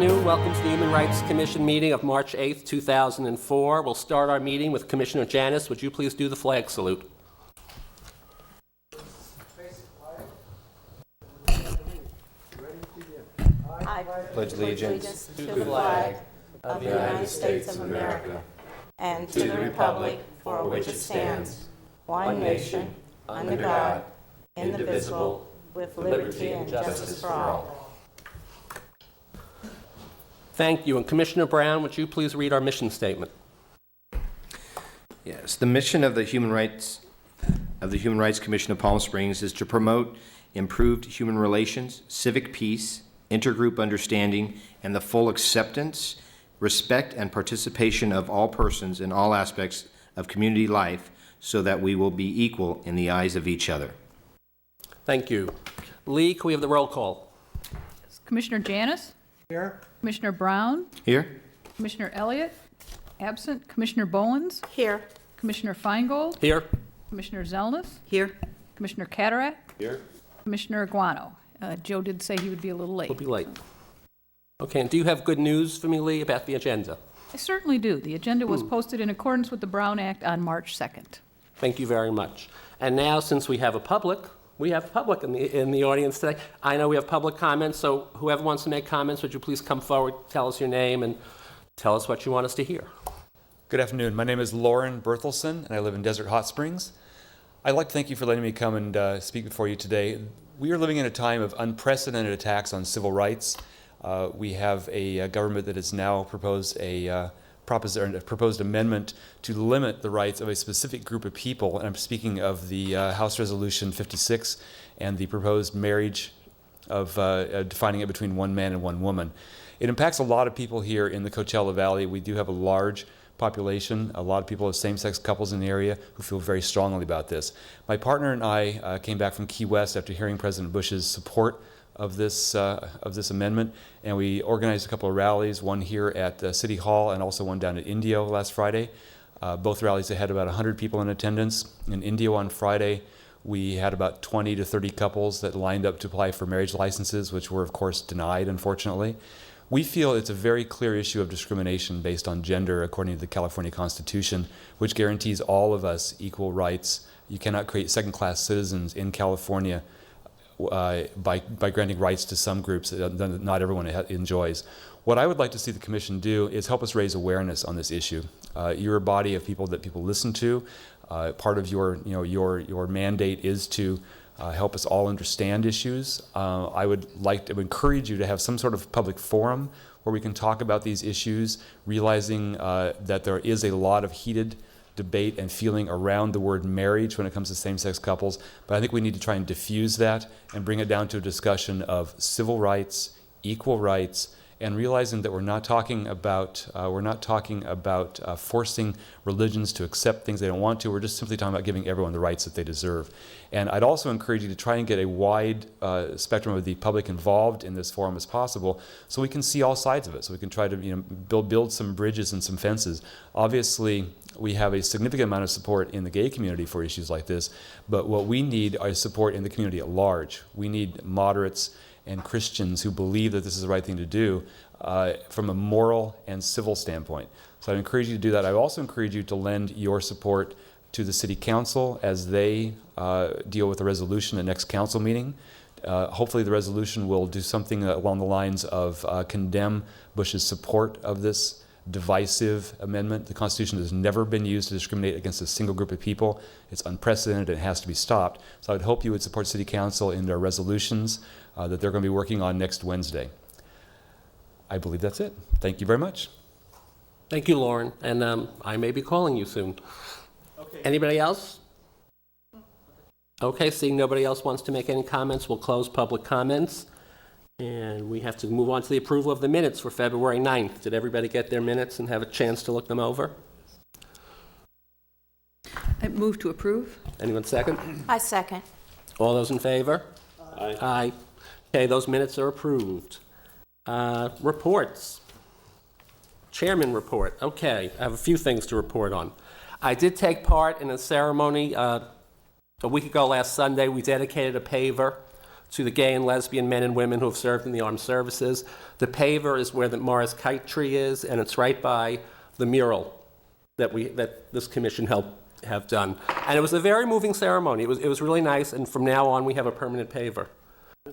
afternoon. Welcome to the Human Rights Commission meeting of March 8th, 2004. We'll start our meeting with Commissioner Janis. Would you please do the flag salute? I pledge allegiance to the flag of the United States of America and to the republic for which it stands, one nation, under God, indivisible, with liberty and justice for all. Thank you. And Commissioner Brown, would you please read our mission statement? Yes, the mission of the Human Rights Commission of Palm Springs is to promote improved human relations, civic peace, intergroup understanding, and the full acceptance, respect, and participation of all persons in all aspects of community life so that we will be equal in the eyes of each other. Thank you. Lee, can we have the roll call? Commissioner Janis? Here. Commissioner Brown? Here? Commissioner Elliott? Absent. Commissioner Bowens? Here. Commissioner Feingold? Here. Commissioner Zelnus? Here. Commissioner Cataract? Here. Commissioner Aguano. Joe did say he would be a little late. We'll be late. Okay, and do you have good news for me, Lee, about the agenda? I certainly do. The agenda was posted in accordance with the Brown Act on March 2nd. Thank you very much. And now, since we have public in the audience today. I know we have public comments, so whoever wants to make comments, would you please come forward, tell us your name, and tell us what you want us to hear. Good afternoon. My name is Lauren Berthelsen, and I live in Desert Hot Springs. I'd like to thank you for letting me come and speak before you today. We are living in a time of unprecedented attacks on civil rights. We have a government that has now proposed a proposed amendment to limit the rights of a specific group of people, and I'm speaking of the House Resolution 56 and the proposed marriage of defining it between one man and one woman. It impacts a lot of people here in the Coachella Valley. We do have a large population, a lot of people of same-sex couples in the area who feel very strongly about this. My partner and I came back from Key West after hearing President Bush's support of this amendment, and we organized a couple of rallies, one here at City Hall and also one down at Indio last Friday. Both rallies had about 100 people in attendance. In Indio on Friday, we had about 20 to 30 couples that lined up to apply for marriage licenses, which were, of course, denied, unfortunately. We feel it's a very clear issue of discrimination based on gender, according to the California Constitution, which guarantees all of us equal rights. You cannot create second-class citizens in California by granting rights to some groups that not everyone enjoys. What I would like to see the Commission do is help us raise awareness on this issue. You're a body of people that people listen to. Part of your mandate is to help us all understand issues. I would like to encourage you to have some sort of public forum where we can talk about these issues, realizing that there is a lot of heated debate and feeling around the word marriage when it comes to same-sex couples, but I think we need to try and diffuse that and bring it down to a discussion of civil rights, equal rights, and realizing that we're not talking about forcing religions to accept things they don't want to. We're just simply talking about giving everyone the rights that they deserve. And I'd also encourage you to try and get a wide spectrum of the public involved in this forum as possible, so we can see all sides of it. So we can try to build some bridges and some fences. Obviously, we have a significant amount of support in the gay community for issues like this, but what we need is support in the community at large. We need moderates and Christians who believe that this is the right thing to do from a moral and civil standpoint. So I encourage you to do that. I also encourage you to lend your support to the City Council as they deal with the resolution at next council meeting. Hopefully the resolution will do something along the lines of condemn Bush's support of this divisive amendment. The Constitution has never been used to discriminate against a single group of people. It's unprecedented. It has to be stopped. So I would hope you would support City Council in their resolutions that they're going to be working on next Wednesday. I believe that's it. Thank you very much. Thank you, Lauren. And I may be calling you soon. Okay. Anybody else? Okay, seeing nobody else wants to make any comments, we'll close public comments. And we have to move on to the approval of the minutes for February 9th. Did everybody get their minutes and have a chance to look them over? I move to approve. Anyone second? I second. All those in favor? Aye. Aye. Okay, those minutes are approved. Reports. Chairman report. Okay, I have a few things to report on. I did take part in a ceremony a week ago last Sunday. We dedicated a paver to the gay and lesbian men and women who have served in the armed services. The paver is where the Morris Kite Tree is, and it's right by the mural that this commission helped have done. And it was a very moving ceremony. It was really nice, and from now on we have a permanent paver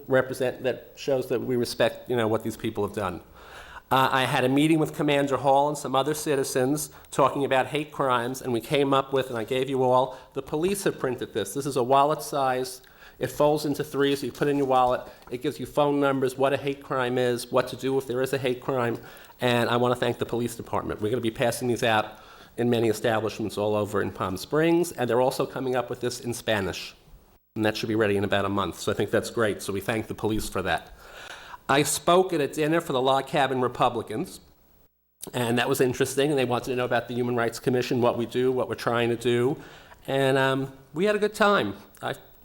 that shows that we respect, what these people have done. I had a meeting with Commander Hall and some other citizens talking about hate crimes, and we came up with, and I gave you all, the police have printed this. This is a wallet size. It folds into 3, so you put it in your wallet. It gives you phone numbers, what a hate crime is, what to do if there is a hate crime, and I want to thank the police department. We're going to be passing these out in many establishments all over in Palm Springs, and they're also coming up with this in Spanish, and that should be ready in about a month, so I think that's great, so we thank the police for that. I spoke at a dinner for the Log Cabin Republicans, and that was interesting, and they wanted to know about the Human Rights Commission, what we do, what we're trying to do, and we had a good time.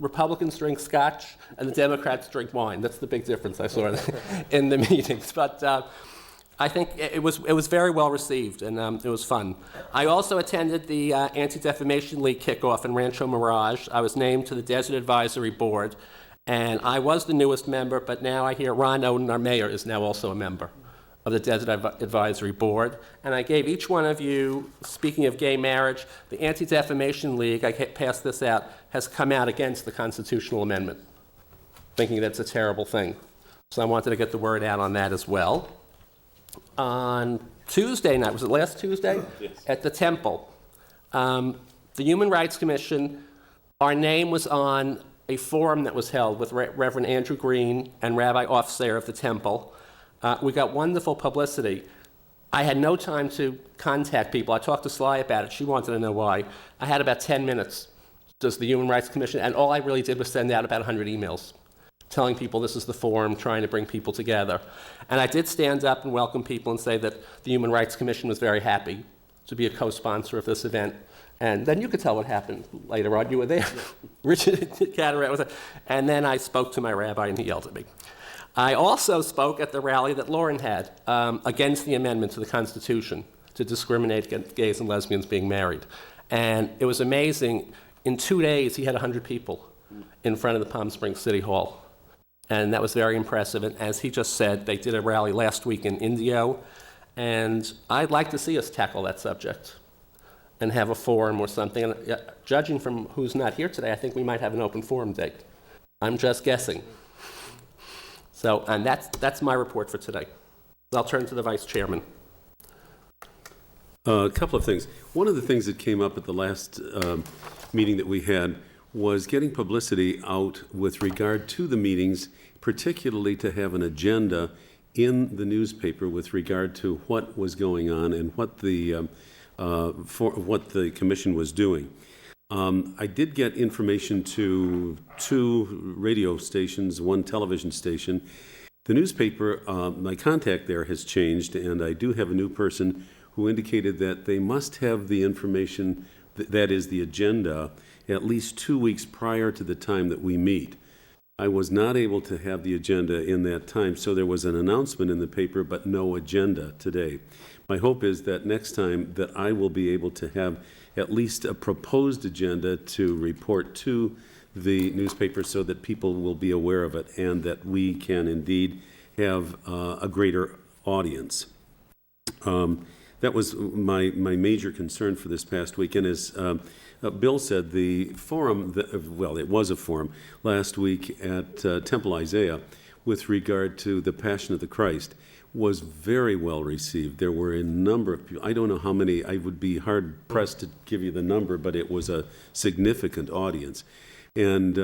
Republicans drink scotch, and the Democrats drink wine. That's the big difference I saw in the meetings, but I think it was very well received, and it was fun. I also attended the Anti-Defamation League kickoff in Rancho Mirage. I was named to the Desert Advisory Board, and I was the newest member, but now I hear Ron Oden, our mayor, is now also a member of the Desert Advisory Board. And I gave each one of you, speaking of gay marriage, the Anti-Defamation League, I passed this out, has come out against the constitutional amendment, thinking that's a terrible thing. So I wanted to get the word out on that as well. On Tuesday night, was it last Tuesday? Yes. At the Temple, the Human Rights Commission, our name was on a forum that was held with Reverend Andrew Green and Rabbi Ofsair of the Temple. We got wonderful publicity. I had no time to contact people. I talked to Sly about it. She wanted to know why. I had about 10 minutes, does the Human Rights Commission, and all I really did was send out about 100 emails telling people this is the forum, trying to bring people together. And I did stand up and welcome people and say that the Human Rights Commission was very happy to be a co-sponsor of this event. And then you could tell what happened later on. You were there. Richard Cataract was there. And then I spoke to my rabbi, and he yelled at me. I also spoke at the rally that Lauren had against the amendment to the Constitution to discriminate against gays and lesbians being married. And it was amazing. In 2 days, he had 100 people in front of the Palm Springs City Hall. And that was very impressive. And as he just said, they did a rally last week in Indio. And I'd like to see us tackle that subject and have a forum or something. And judging from who's not here today, I think we might have an open forum date. I'm just guessing. So, and that's my report for today. I'll turn to the Vice Chairman. A couple of things. One of the things that came up at the last meeting that we had was getting publicity out with regard to the meetings, particularly to have an agenda in the newspaper with regard to what was going on and what the commission was doing. I did get information to 2 radio stations, 1 television station. The newspaper, my contact there has changed, and I do have a new person who indicated that they must have the information, that is the agenda, at least 2 weeks prior to the time that we meet. I was not able to have the agenda in that time, so there was an announcement in the paper, but no agenda today. My hope is that next time that I will be able to have at least a proposed agenda to report to the newspaper so that people will be aware of it and that we can indeed have a greater audience. That was my major concern for this past week. And as Bill said, the forum, it was a forum last week at Temple Isaiah with regard to the Passion of the Christ was very well received. There were a number of people. I don't know how many. I would be hard-pressed to give you the number, but it was a significant audience. And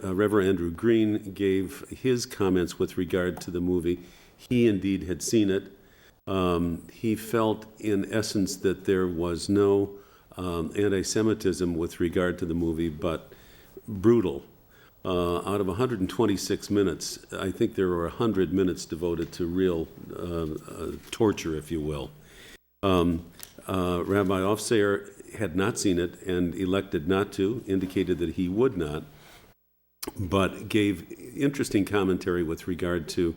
Reverend Andrew Green gave his comments with regard to the movie. He indeed had seen it. He felt, in essence, that there was no anti-Semitism with regard to the movie, but brutal. Out of 126 minutes, I think there were 100 minutes devoted to real torture, if you will. Rabbi Ofsair had not seen it and elected not to, indicated that he would not, but gave interesting commentary with regard to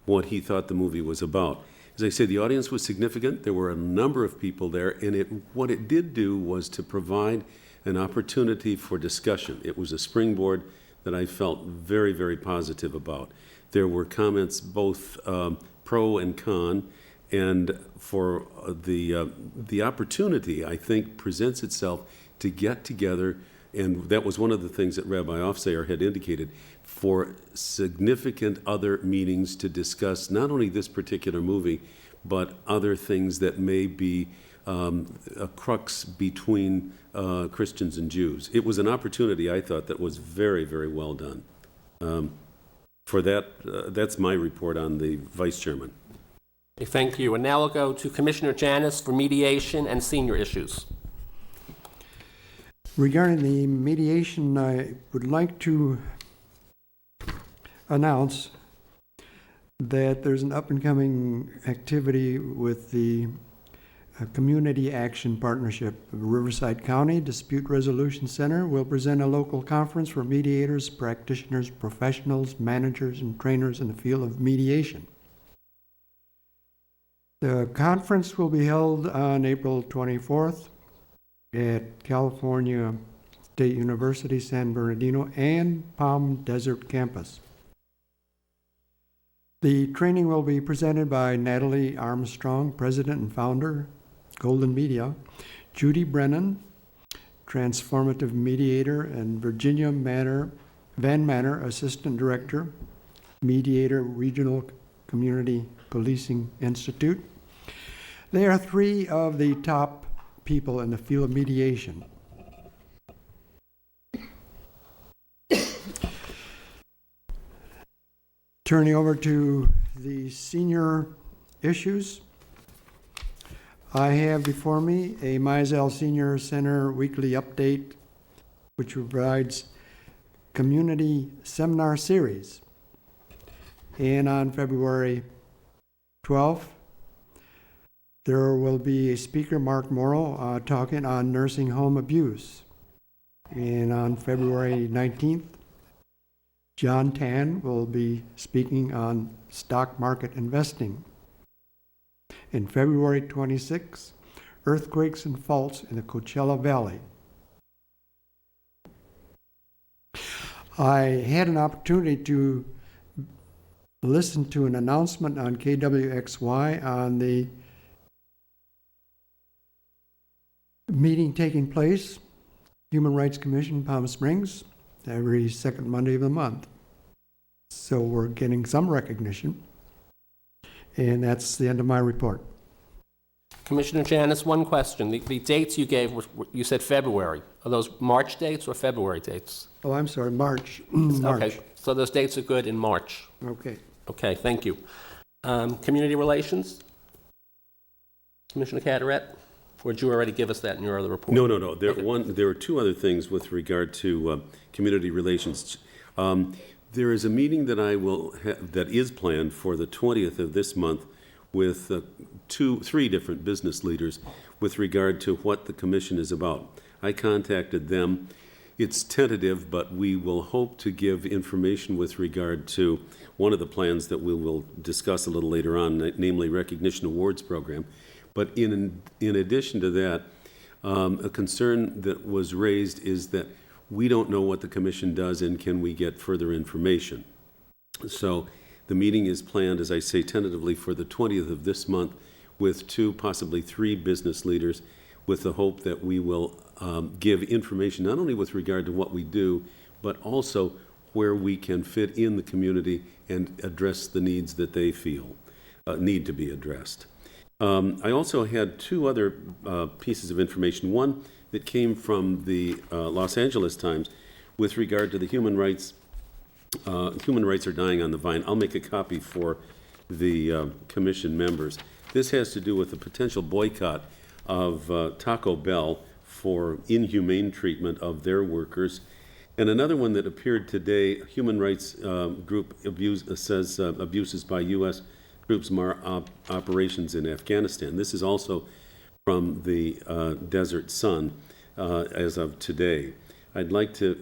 what he thought the movie was about. As I say, the audience was significant. There were a number of people there, and what it did do was to provide an opportunity for discussion. It was a springboard that I felt very, very positive about. There were comments both pro and con, and for the opportunity, I think, presents itself to get together, and that was one of the things that Rabbi Ofsayer had indicated, for significant other meetings to discuss not only this particular movie, but other things that may be a crux between Christians and Jews. It was an opportunity, I thought, that was very, very well done. For that, that's my report on the vice chairman. Okay, thank you. And now we'll go to Commissioner Janis for mediation and senior issues. Regarding the mediation, I would like to announce that there's an up-and-coming activity with the Community Action Partnership. Riverside County Dispute Resolution Center will present a local conference for mediators, practitioners, professionals, managers, and trainers in the field of mediation. The conference will be held on April 24th at California State University, San Bernardino, and Palm Desert campus. The training will be presented by Natalie Armstrong, President and Founder, Golden Media, Judy Brennan, Transformative Mediator, and Virginia Van Manner, Assistant Director, Mediator, Regional Community Policing Institute. They are three of the top people in the field of mediation. Turning over to the senior issues, I have before me a Mizell Senior Center weekly update, which provides community seminar series. And on February 12th, there will be a speaker, Mark Morrow, talking on nursing home abuse. And on February 19th, John Tan will be speaking on stock market investing. In February 26th, earthquakes and faults in the Coachella Valley. I had an opportunity to listen to an announcement on KWXY on the meeting taking place, Human Rights Commission, Palm Springs, every second Monday of the month. So we're getting some recognition. And that's the end of my report. Commissioner Janis, one question. The dates you gave, you said February. Are those March dates or February dates? Oh, I'm sorry, March. March. Okay, so those dates are good in March. Okay. Okay, thank you. Community relations? Commissioner Cataret? Or did you already give us that in your other report? No. There are two other things with regard to community relations. There is a meeting that that is planned for the 20th of this month with three different business leaders with regard to what the commission is about. I contacted them. It's tentative, but we will hope to give information with regard to one of the plans that we will discuss a little later on, namely Recognition Awards Program. But in addition to that, a concern that was raised is that we don't know what the commission does and can we get further information. So the meeting is planned, as I say, tentatively for the 20th of this month with two, possibly three business leaders, with the hope that we will give information not only with regard to what we do, but also where we can fit in the community and address the needs that they feel need to be addressed. I also had two other pieces of information. One that came from the Los Angeles Times with regard to the human rights are dying on the vine. I'll make a copy for the commission members. This has to do with the potential boycott of Taco Bell for inhumane treatment of their workers. And another one that appeared today, human rights group says abuses by U.S. troops mar operations in Afghanistan. This is also from the Desert Sun as of today. I'd like to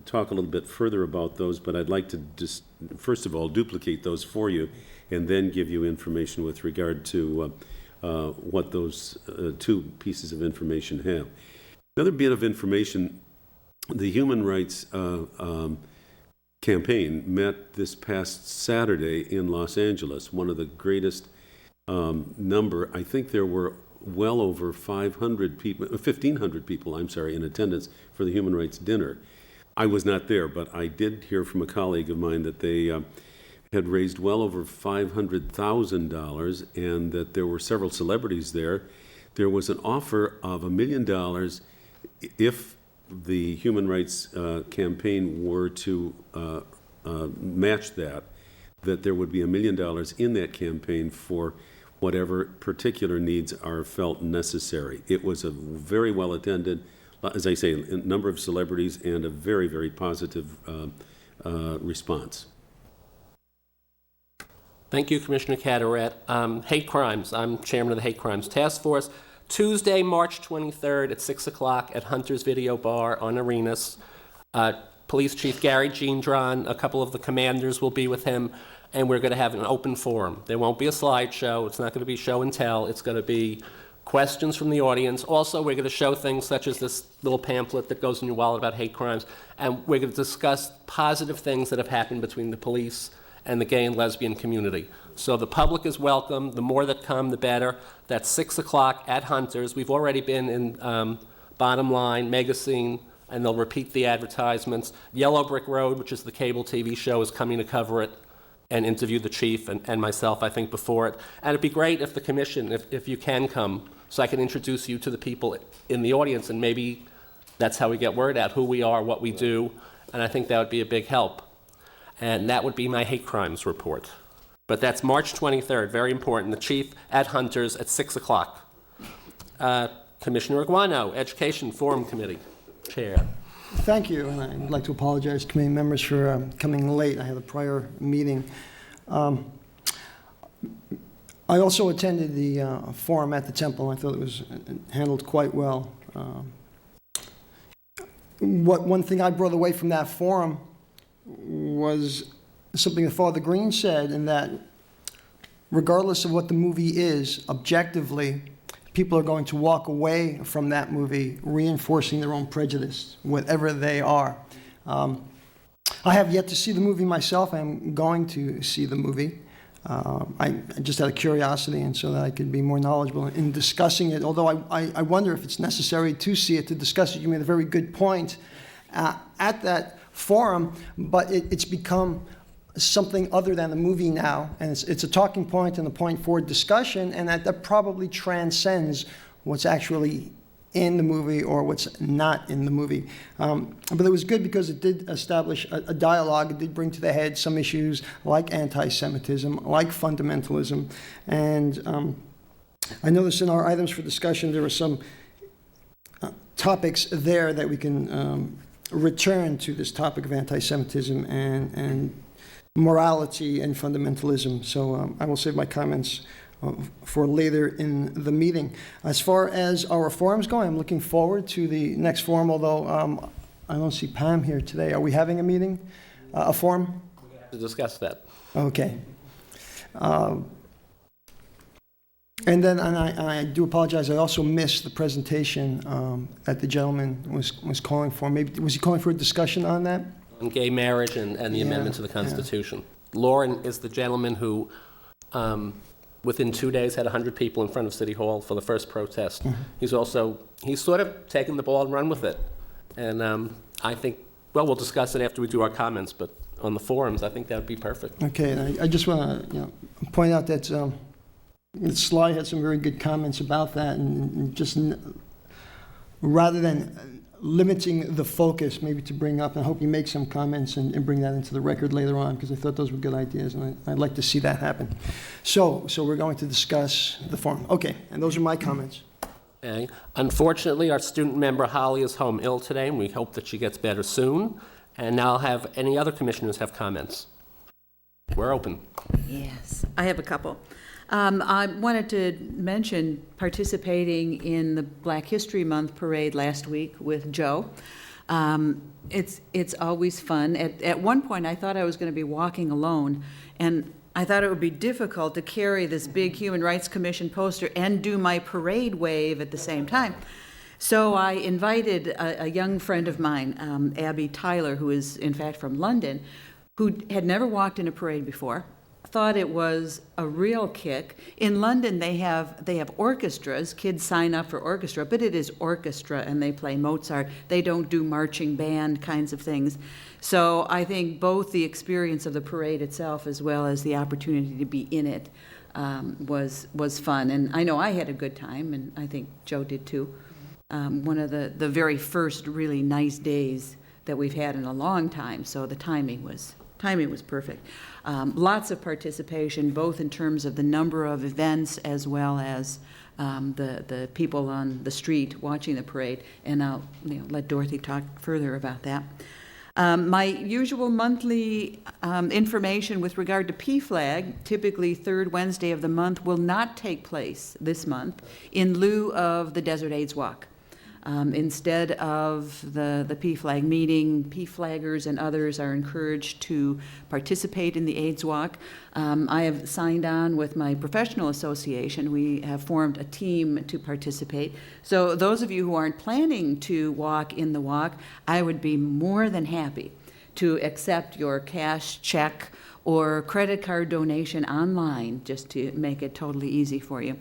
talk a little bit further about those, but I'd like to just, first of all, duplicate those for you and then give you information with regard to what those two pieces of information have. Another bit of information, the Human Rights campaign met this past Saturday in Los Angeles, one of the greatest number. I think there were well over 500 people, 1,500 people, I'm sorry, in attendance for the Human Rights Dinner. I was not there, but I did hear from a colleague of mine that they had raised well over $500,000 and that there were several celebrities there. There was an offer of $1 million if the Human Rights Campaign were to match that there would be $1 million in that campaign for whatever particular needs are felt necessary. It was a very well attended, as I say, a number of celebrities and a very, very positive response. Thank you, Commissioner Cataret. Hate crimes. I'm chairman of the Hate Crimes Task Force. Tuesday, March 23rd at 6 o'clock at Hunter's Video Bar on Arenas. Police Chief Gary Gendron, a couple of the commanders will be with him, and we're going to have an open forum. There won't be a slideshow. It's not going to be show and tell. It's going to be questions from the audience. Also, we're going to show things such as this little pamphlet that goes in your wallet about hate crimes, and we're going to discuss positive things that have happened between the police and the gay and lesbian community. So the public is welcome. The more that come, the better. That's 6 o'clock at Hunter's. We've already been in Bottom Line, Megacine, and they'll repeat the advertisements. Yellow Brick Road, which is the cable TV show, is coming to cover it and interview the chief and myself, I think, before it. And it'd be great if the commission, if you can come, so I can introduce you to the people in the audience, and maybe that's how we get word out, who we are, what we do, and I think that would be a big help. And that would be my hate crimes report. But that's March 23rd, very important. The chief at Hunter's at 6 o'clock. Commissioner Aguano, Education Forum Committee, Chair. Thank you, and I'd like to apologize to committee members for coming late. I had a prior meeting. I also attended the forum at the Temple. I thought it was handled quite well. One thing I brought away from that forum was something that Father Green said, in that regardless of what the movie is, objectively, people are going to walk away from that movie reinforcing their own prejudice, whatever they are. I have yet to see the movie myself. I'm going to see the movie. I just out of curiosity, and so that I could be more knowledgeable in discussing it, although I wonder if it's necessary to see it to discuss it. You made a very good point at that forum, but it's become something other than the movie now, and it's a talking point and a point for discussion, and that probably transcends what's actually in the movie or what's not in the movie. But it was good because it did establish a dialogue. It did bring to the head some issues like anti-Semitism, like fundamentalism, and I noticed in our items for discussion there were some topics there that we can return to, this topic of anti-Semitism and morality and fundamentalism. So I will save my comments for later in the meeting. As far as our forums go, I'm looking forward to the next forum, although I don't see Pam here today. Are we having a meeting, a forum? To discuss that. Okay. And then, and I do apologize, I also missed the presentation that the gentleman was calling for. Maybe, was he calling for a discussion on that? On gay marriage and the amendment to the Constitution. Lauren is the gentleman who, within 2 days, had 100 people in front of City Hall for the first protest. Mm-hmm. He's sort of taken the ball and run with it. And I think, well, we'll discuss it after we do our comments, but on the forums, I think that would be perfect. Okay, and I just want to point out that Sly had some very good comments about that, and just rather than limiting the focus, maybe to bring up, and I hope you make some comments and bring that into the record later on, because I thought those were good ideas, and I'd like to see that happen. So we're going to discuss the forum. Okay, and those are my comments. Okay. Unfortunately, our student member Holly is home ill today, and we hope that she gets better soon. And now I'll have any other commissioners have comments. We're open. Yes, I have a couple. I wanted to mention participating in the Black History Month parade last week with Joe. It's always fun. At one point, I thought I was going to be walking alone, and I thought it would be difficult to carry this big Human Rights Commission poster and do my parade wave at the same time. So I invited a young friend of mine, Abby Tyler, who is in fact from London, who had never walked in a parade before, thought it was a real kick. In London, they have orchestras. Kids sign up for orchestra, but it is orchestra, and they play Mozart. They don't do marching band kinds of things. So I think both the experience of the parade itself as well as the opportunity to be in it was fun. And I know I had a good time, and I think Joe did too. One of the very first really nice days that we've had in a long time, so the timing was perfect. Lots of participation, both in terms of the number of events as well as the people on the street watching the parade. And I'll let Dorothy talk further about that. My usual monthly information with regard to PFLAG, typically third Wednesday of the month, will not take place this month in lieu of the Desert AIDS Walk. Instead of the PFLAG meeting, PFLAGers and others are encouraged to participate in the AIDS Walk. I have signed on with my professional association. We have formed a team to participate. So those of you who aren't planning to walk in the walk, I would be more than happy to accept your cash, check, or credit card donation online, just to make it totally easy for you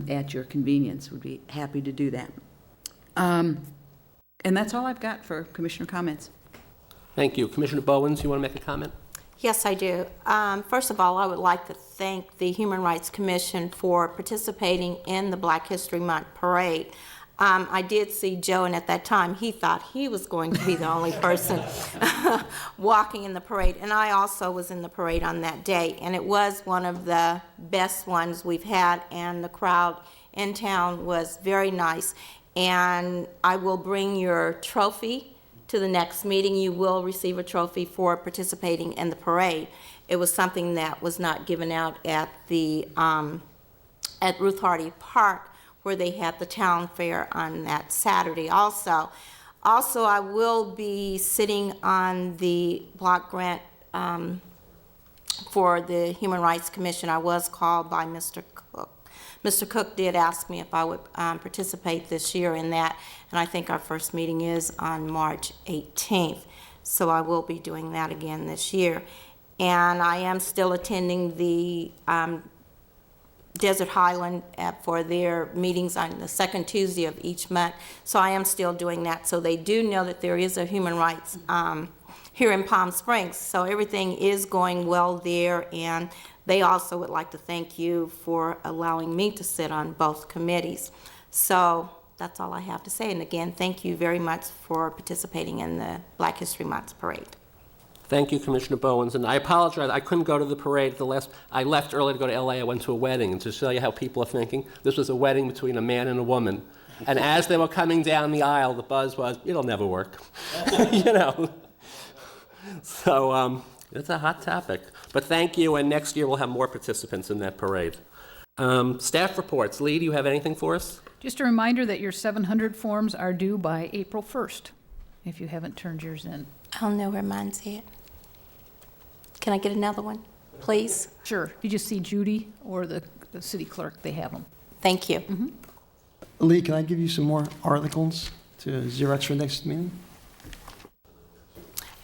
at your convenience. Would be happy to do that. And that's all I've got for Commissioner comments. Thank you. Commissioner Bowens, you want to make a comment? Yes, I do. First of all, I would like to thank the Human Rights Commission for participating in the Black History Month parade. I did see Joe, and at that time, he thought he was going to be the only person walking in the parade. And I also was in the parade on that day, and it was one of the best ones we've had, and the crowd in town was very nice. And I will bring your trophy to the next meeting. You will receive a trophy for participating in the parade. It was something that was not given out at the at Ruth Hardy Park, where they had the town fair on that Saturday also. Also, I will be sitting on the block grant for the Human Rights Commission. I was called by Mr. Cook. Mr. Cook did ask me if I would participate this year in that, and I think our first meeting is on March 18th, so I will be doing that again this year. And I am still attending the Desert Highland for their meetings on the second Tuesday of each month, so I am still doing that. So they do know that there is a human rights here in Palm Springs, so everything is going well there, and they also would like to thank you for allowing me to sit on both committees. So that's all I have to say. And again, thank you very much for participating in the Black History Month parade. Thank you, Commissioner Bowens. And I apologize, I couldn't go to the parade I left early to go to LA. I went to a wedding. And to show you how people are thinking, this was a wedding between a man and a woman. And as they were coming down the aisle, the buzz was, it'll never work. So it's a hot topic. But thank you, and next year we'll have more participants in that parade. Staff reports. Lee, do you have anything for us? Just a reminder that your 700 forms are due by April 1st, if you haven't turned yours in. I don't know where mine's at. Can I get another one, please? Sure. You just see Judy or the city clerk. They have them. Thank you. Mm-hmm. Lee, can I give you some more articles to Xerox for next meeting?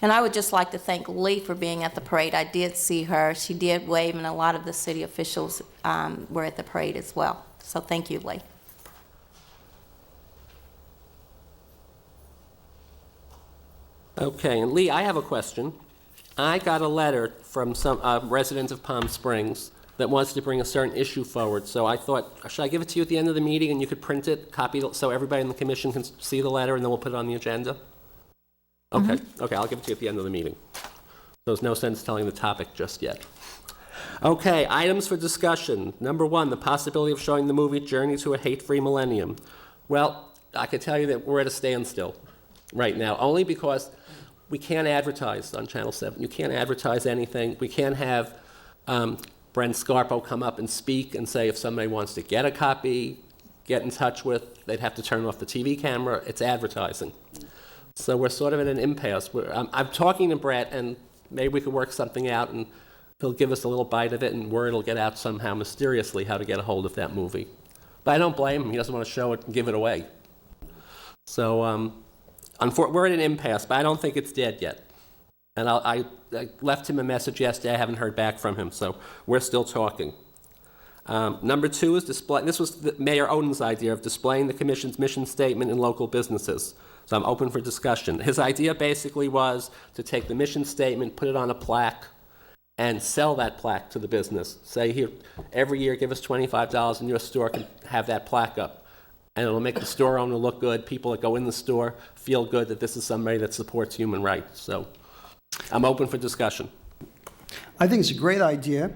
And I would just like to thank Lee for being at the parade. I did see her. She did wave, and a lot of the city officials were at the parade as well. So thank you, Lee. Okay, and Lee, I have a question. I got a letter from some resident of Palm Springs that wants to bring a certain issue forward. So I thought, should I give it to you at the end of the meeting and you could print it, copy it, so everybody in the commission can see the letter, and then we'll put it on the agenda? Okay, okay, I'll give it to you at the end of the meeting. There's no sense telling the topic just yet. Okay, items for discussion. Number one, the possibility of showing the movie Journey to a Hate-Free Millennium. Well, I can tell you that we're at a standstill right now, only because we can't advertise on Channel 7. You can't advertise anything. We can't have Brent Scarpo come up and speak and say if somebody wants to get a copy, get in touch with, they'd have to turn off the TV camera. It's advertising. So we're sort of in an impasse. I'm talking to Brett, and maybe we could work something out, and he'll give us a little bite of it, and word will get out somehow mysteriously how to get a hold of that movie. But I don't blame him. He doesn't want to show it and give it away. So we're in an impasse, but I don't think it's dead yet. And I left him a message yesterday. I haven't heard back from him, so we're still talking. Number 2 is display. This was Mayor Oden's idea of displaying the commission's mission statement in local businesses. So I'm open for discussion. His idea basically was to take the mission statement, put it on a plaque, and sell that plaque to the business. Say, here, every year give us $25 and your store can have that plaque up. And it'll make the store owner look good. People that go in the store feel good that this is somebody that supports human rights. So I'm open for discussion. I think it's a great idea.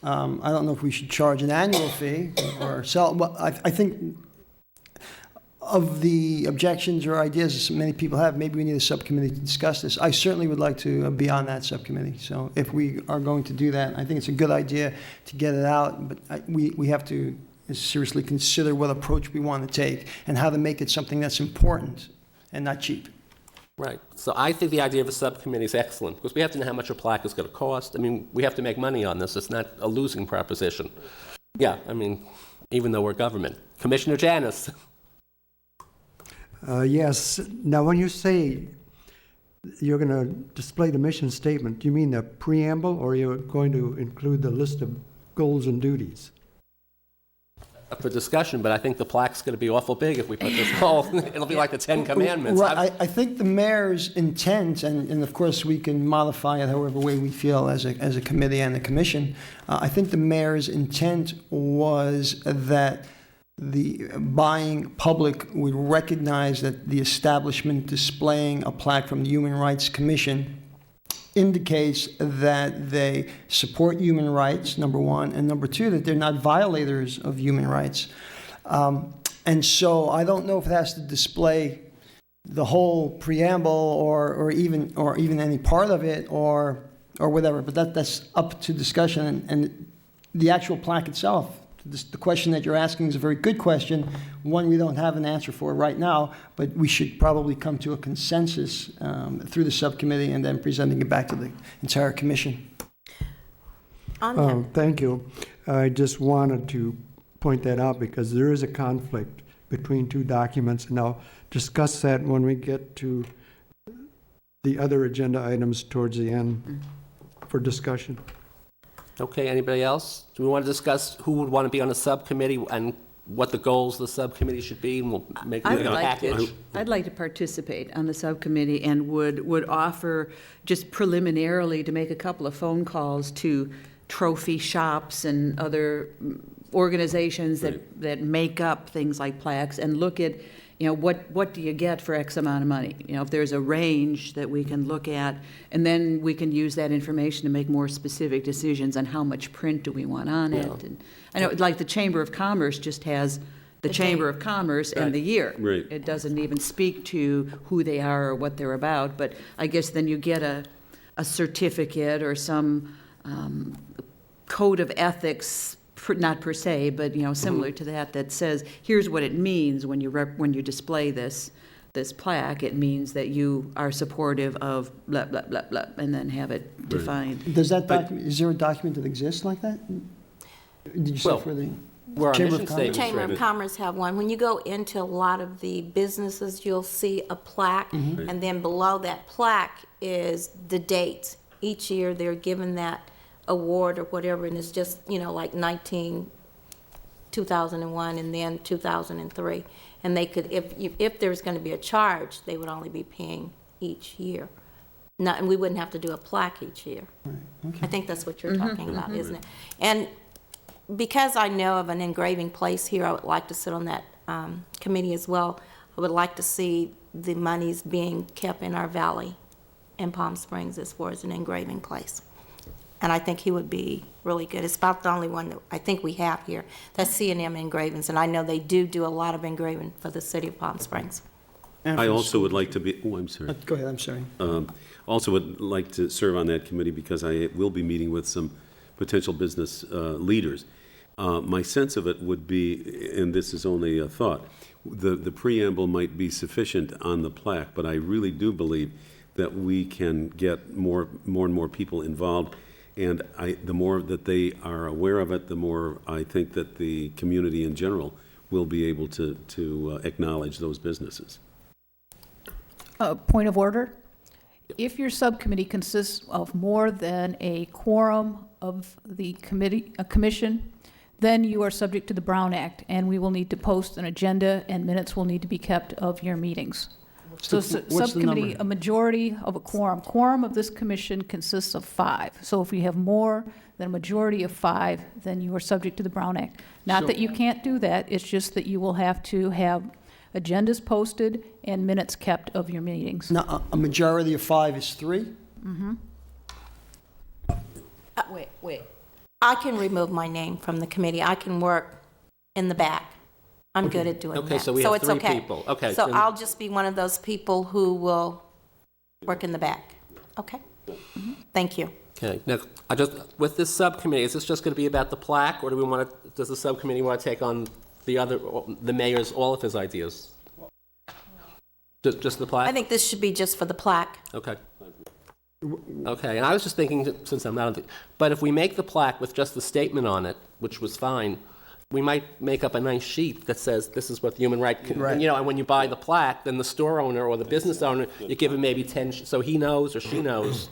I don't know if we should charge an annual fee or sell, but I think of the objections or ideas that many people have, maybe we need a subcommittee to discuss this. I certainly would like to be on that subcommittee. So if we are going to do that, I think it's a good idea to get it out, but we have to seriously consider what approach we want to take and how to make it something that's important and not cheap. Right. So I think the idea of a subcommittee is excellent, because we have to know how much a plaque is going to cost. I mean, we have to make money on this. It's not a losing proposition. Yeah, I mean, even though we're government. Commissioner Janis. Yes. Now, when you say you're going to display the mission statement, do you mean the preamble, or you're going to include the list of goals and duties? Up for discussion, but I think the plaque's going to be awful big if we put this whole, it'll be like the 10 Commandments. Right. I think the mayor's intent, and of course we can modify it however way we feel as a committee and a commission, I think the mayor's intent was that the buying public would recognize that the establishment displaying a plaque from the Human Rights Commission indicates that they support human rights, number one, and number two, that they're not violators of human rights. And so I don't know if it has to display the whole preamble or even any part of it or whatever, but that's up to discussion. And the actual plaque itself, the question that you're asking is a very good question, one we don't have an answer for right now, but we should probably come to a consensus through the subcommittee and then presenting it back to the entire commission. Thank you. I just wanted to point that out because there is a conflict between two documents, and I'll discuss that when we get to the other agenda items towards the end for discussion. Okay, anybody else? Do we want to discuss who would want to be on a subcommittee and what the goals of the subcommittee should be, and we'll make a package? I'd like to participate on the subcommittee and would offer just preliminarily to make a couple of phone calls to trophy shops and other organizations that make up things like plaques and look at, you know, what do you get for X amount of money? You know, if there's a range that we can look at, and then we can use that information to make more specific decisions on how much print do we want on it. And I know, like the Chamber of Commerce just has the Chamber of Commerce and the year. Right. It doesn't even speak to who they are or what they're about, but I guess then you get a certificate or some code of ethics, not per se, but, you know, similar to that says, here's what it means when you display this plaque. It means that you are supportive of blah, blah, blah, blah, and then have it defined. Does that document, is there a document that exists like that? Did you say for the Where our Chamber mission of Commerce? statement's Chamber of written. Commerce have one. When you go into a lot of the businesses, you'll see a plaque, and then below that plaque is the date. Each year, they're given that award or whatever, and it's just, you know, like 2001, and then 2003. And they could, if there's going to be a charge, they would only be paying each year. Not, and we wouldn't have to do a plaque each year. I think that's what you're talking about, isn't it? And because I know of an engraving place here, I would like to sit on that committee as well. I would like to see the monies being kept in our valley in Palm Springs as far as an engraving place. And I think he would be really good. It's about the only one that I think we have here. That's C&M Engravings, and I know they do a lot of engraving for the city of Palm Springs. I also would like to be, oh, I'm sorry. Go ahead, I'm sorry. Also would like to serve on that committee because I will be meeting with some potential business leaders. My sense of it would be, and this is only a thought, the preamble might be sufficient on the plaque, but I really do believe that we can get more and more people involved. And the more that they are aware of it, the more I think that the community in general will be able to acknowledge those businesses. Point of order? If your subcommittee consists of more than a quorum of the committee, a commission, then you are subject to the Brown Act, and we will need to post an agenda, and minutes will need to be kept of your meetings. So what's the subcommittee, number? a majority of a quorum. Quorum of this commission consists of 5. So if you have more than a majority of 5, then you are subject to the Brown Act. Not that you can't do that, it's just that you will have to have agendas posted and minutes kept of your meetings. Now, a majority of 5 is 3? Wait. I can remove my name from the committee. I can work in the back. I'm good at doing that. Okay, so we have it's 3 okay. people. Okay. So then- I'll just be one of those people who will work in the back. Okay? Thank you. Okay, now, with this subcommittee, is this just going to be about the plaque, or do we want to, does the subcommittee want to take on the mayor's, all of his ideas? Just the plaque? I think this should be just for the plaque. Okay. Okay, and I was just thinking, since I'm not on the, but if we make the plaque with just the statement on it, which was fine, we might make up a nice sheet that says this is what the human right, Right. you know, and when you buy the plaque, then the store owner or the business owner, you give him maybe 10, so he knows or she knows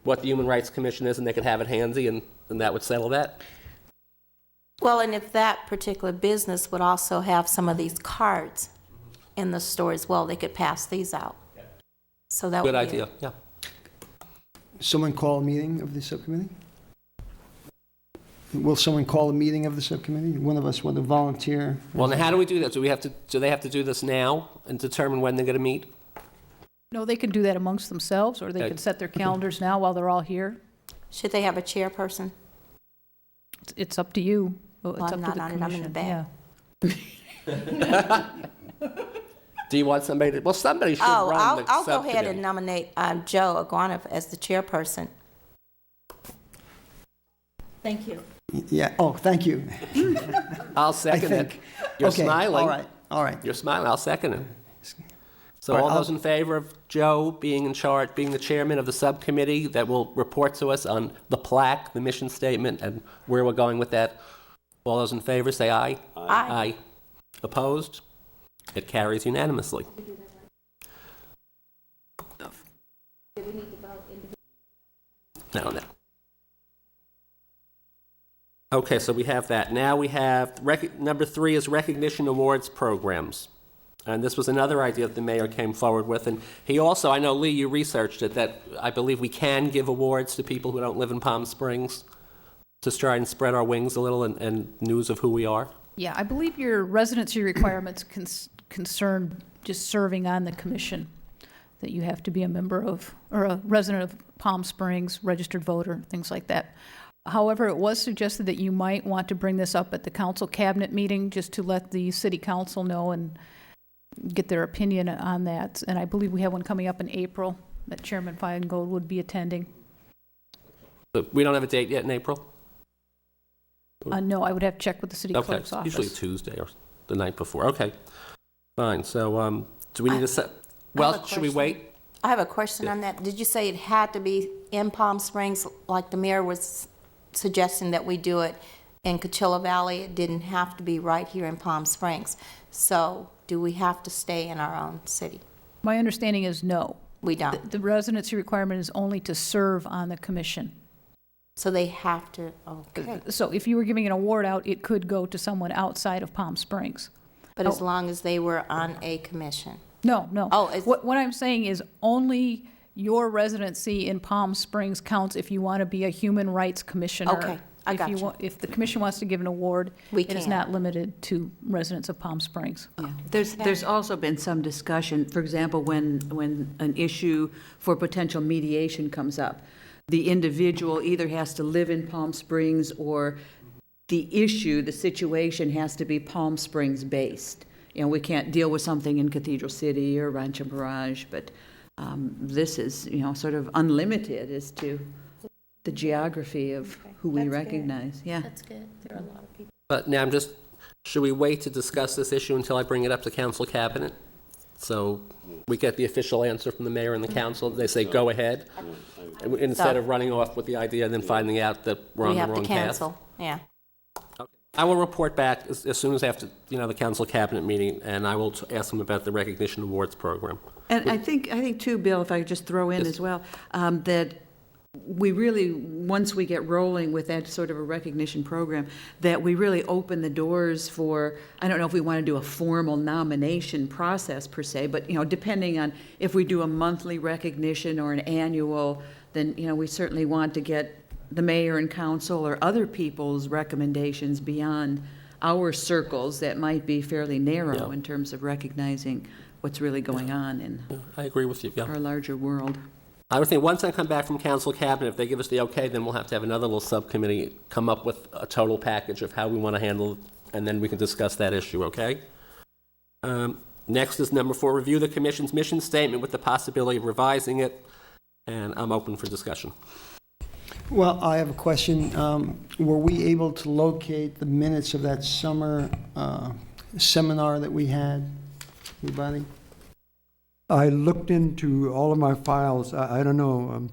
what the Human Rights Commission is, and they could have it handy, and that would settle that. Well, and if that particular business would also have some of these cards in the store as well, they could pass these out. So that would Good be idea, yeah. Someone call a meeting of the subcommittee? Will someone call a meeting of the subcommittee? One of us want to volunteer? Well, now how do we do that? Do they have to do this now and determine when they're going to meet? No, they can do that amongst themselves, or they Okay. can set their calendars now while they're all here. Should they have a chairperson? It's up to you. It's Well, up I'm to not the on it. I'm in the commission. back. Yeah. Do you want somebody to, well, somebody should Oh, run the I'll go subcommittee. ahead and nominate Joe Aguanov as the chairperson. Thank you. Yeah, oh, thank you. I'll I second it. think. You're Okay, smiling. all right. You're smiling, I'll second it. So All right, all those in favor of Joe being in charge, being the chairman of the subcommittee that will report to us on the plaque, the mission statement, and where we're going with that, all those in favor, say aye. Aye. Opposed? It carries unanimously. No. Okay, so we have that. Now we have, number 3 is recognition awards programs. And this was another idea that the mayor came forward with. And he also, I know, Lee, you researched it, that I believe we can give awards to people who don't live in Palm Springs to try and spread our wings a little and news of who we are. Yeah, I believe your residency requirements concern just serving on the commission, that you have to be a member of, or a resident of Palm Springs, registered voter, things like that. However, it was suggested that you might want to bring this up at the council cabinet meeting, just to let the city council know and get their opinion on that. And I believe we have one coming up in April that Chairman Feingold would be attending. But we don't have a date yet in April? No, I would have to check with the city Okay, clerk's office. usually Tuesday or the night before. Okay, fine. So do we need to set, well, should we wait? I have a question on that. Did you say it had to be in Palm Springs, like the mayor was suggesting that we do it in Coachella Valley? It didn't have to be right here in Palm Springs. So do we have to stay in our own city? My understanding is no. We don't. The residency requirement is only to serve on the commission. So they have to, okay. So if you were giving an award out, it could go to someone outside of Palm Springs. But as long as they were on a commission. No, no. Oh, it's- What I'm saying is only your residency in Palm Springs counts if you want to be a human rights commissioner. Okay, I If you gotcha. If the commission wants to give an award, We it is can. not limited to residents of Palm Springs. Yeah. There's also been some discussion, for example, when an issue for potential mediation comes up, the individual either has to live in Palm Springs, or the issue, the situation has to be Palm Springs based. You know, we can't deal with something in Cathedral City or Rancho Mirage, but this is, you know, sort of unlimited as to the geography of who we recognize. Yeah. That's good. There are a lot of people. But now should we wait to discuss this issue until I bring it up to council cabinet? So we get the official answer from the mayor and the council, they say, go ahead, instead of running off with the idea and then finding out that we're on We the have to wrong path? cancel, yeah. I will report back as soon as after, the council cabinet meeting, and I will ask them about the recognition awards program. And I think too, Bill, if I could just throw in Yes. as well, that we really, once we get rolling with that sort of a recognition program, that we really open the doors for, I don't know if we want to do a formal nomination process per se, but, depending on if we do a monthly recognition or an annual, then, we certainly want to get the mayor and council or other people's recommendations beyond our circles that might be fairly narrow Yeah. in terms of recognizing what's really going on in I agree with you, yeah. our larger world. I would think once I come back from council cabinet, if they give us the okay, then we'll have to have another little subcommittee come up with a total package of how we want to handle it, and then we can discuss that issue, okay? Next is number 4, review the commission's mission statement with the possibility of revising it, and I'm open for discussion. Well, I have a question. Were we able to locate the minutes of that summer seminar that we had? Anybody? I looked into all of my files. I don't know,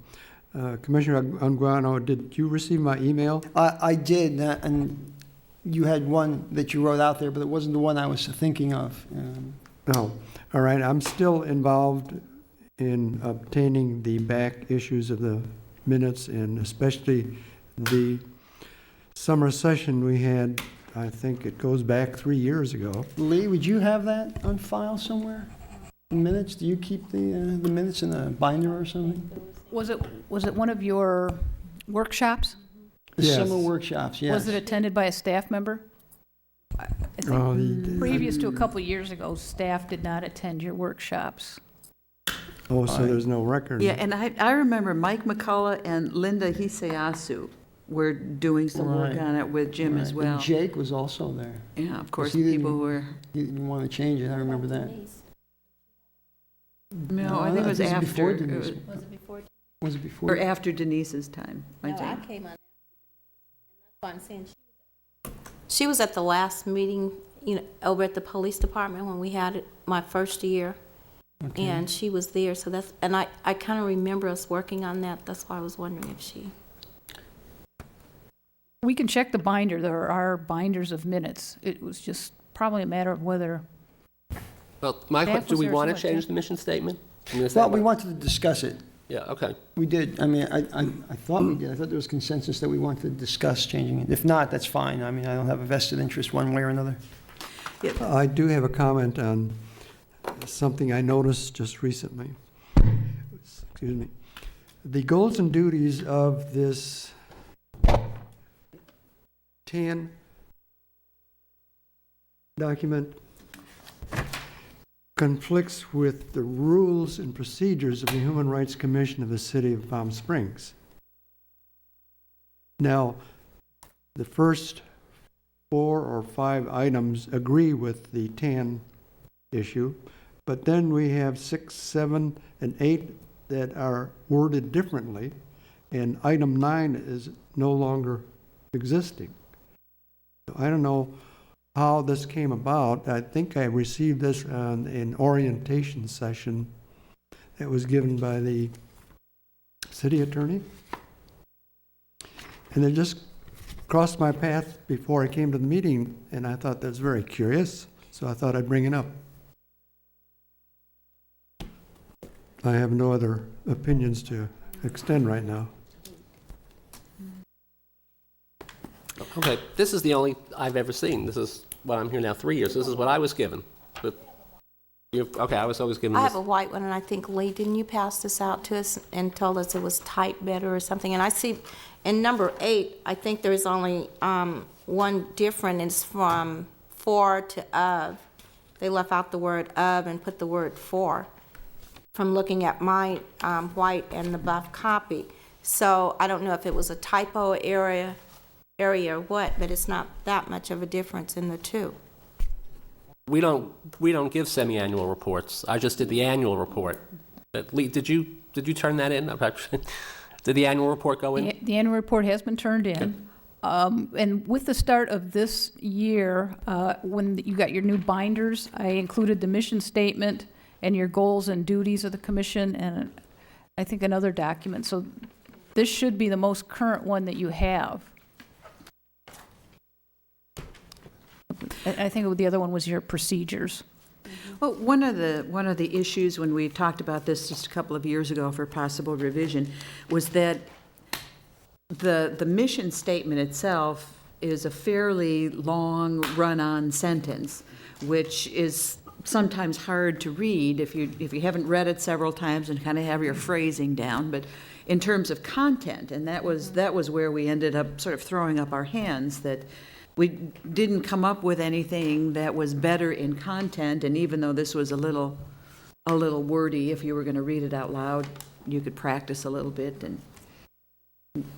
Commissioner Anguano, did you receive my email? I did, and you had one that you wrote out there, but it wasn't the one I was thinking of. No. All right, I'm still involved in obtaining the back issues of the minutes, and especially the summer session we had. I think it goes back 3 years ago. Lee, would you have that on file somewhere? The minutes? Do you keep the minutes in a binder or something? Was it one of your workshops? The Yes. summer workshops, yes. Was it attended by a staff member? I Oh, think previous to a couple of years ago, staff did not attend your workshops. Oh, so there's no record. Yeah, and I remember Mike McCullough and Linda Hisayasu were doing some work Right. on it with Jim as Right. well. And Jake was also there. Yeah, of course, he didn't- people who were, He didn't want to change it, I remember that. no, I think it was this is before after, Denise. Was it before? Was it or before? after Denise's time, I No, I think. came on. And that's why I'm saying she was at the last meeting, over at the police department when we had it my first year. And she was there, so and I kind of remember us working on that. That's why I was wondering if she. We can check the binder. There are binders of minutes. It was just probably a matter of whether, Well, Staff do was we there want to somewhat, change too. the mission statement? I mean, is that Well, we what- wanted to discuss it. Yeah, okay. We did. I mean, I thought we did. I thought there was consensus that we wanted to discuss changing it. If not, that's fine. I mean, I don't have a vested interest one way or another. I do have a comment on something I noticed just recently. Excuse me. The goals and duties of this TAN document conflicts with the rules and procedures of the Human Rights Commission of the City of Palm Springs. Now, the first 4 or 5 items agree with the TAN issue, but then we have 6, 7, and 8 that are worded differently, and item 9 is no longer existing. So I don't know how this came about. I think I received this on an orientation session that was given by the city attorney. And it just crossed my path before I came to the meeting, and I thought that's very curious, so I thought I'd bring it up. I have no other opinions to extend right now. Okay, this is the only I've ever seen. This is what I'm here now 3 years. This is what I was given. But okay, I was always given I this. have a white one, and I think, Lee, didn't you pass this out to us and told us it was typed better or something? And I see in number 8, I think there's only one different. It's from for to of. They left out the word of and put the word for from looking at my white and the buff copy. So I don't know if it was a typo area or what, but it's not that much of a difference in the two. We don't give semi-annual reports. I just did the annual report. But Lee, did you turn that in? Did the annual report go in? the annual report has been turned in. And with the start of this year, when you got your new binders, I included the mission statement and your goals and duties of the commission, and I think another document. So this should be the most current one that you have. I think the other one was your procedures. Well, one of the issues when we talked about this just a couple of years ago for possible revision was that the mission statement itself is a fairly long run-on sentence, which is sometimes hard to read if you haven't read it several times and kind of have your phrasing down. But in terms of content, and that was where we ended up sort of throwing up our hands, that we didn't come up with anything that was better in content, and even though this was a little wordy, if you were going to read it out loud, you could practice a little bit and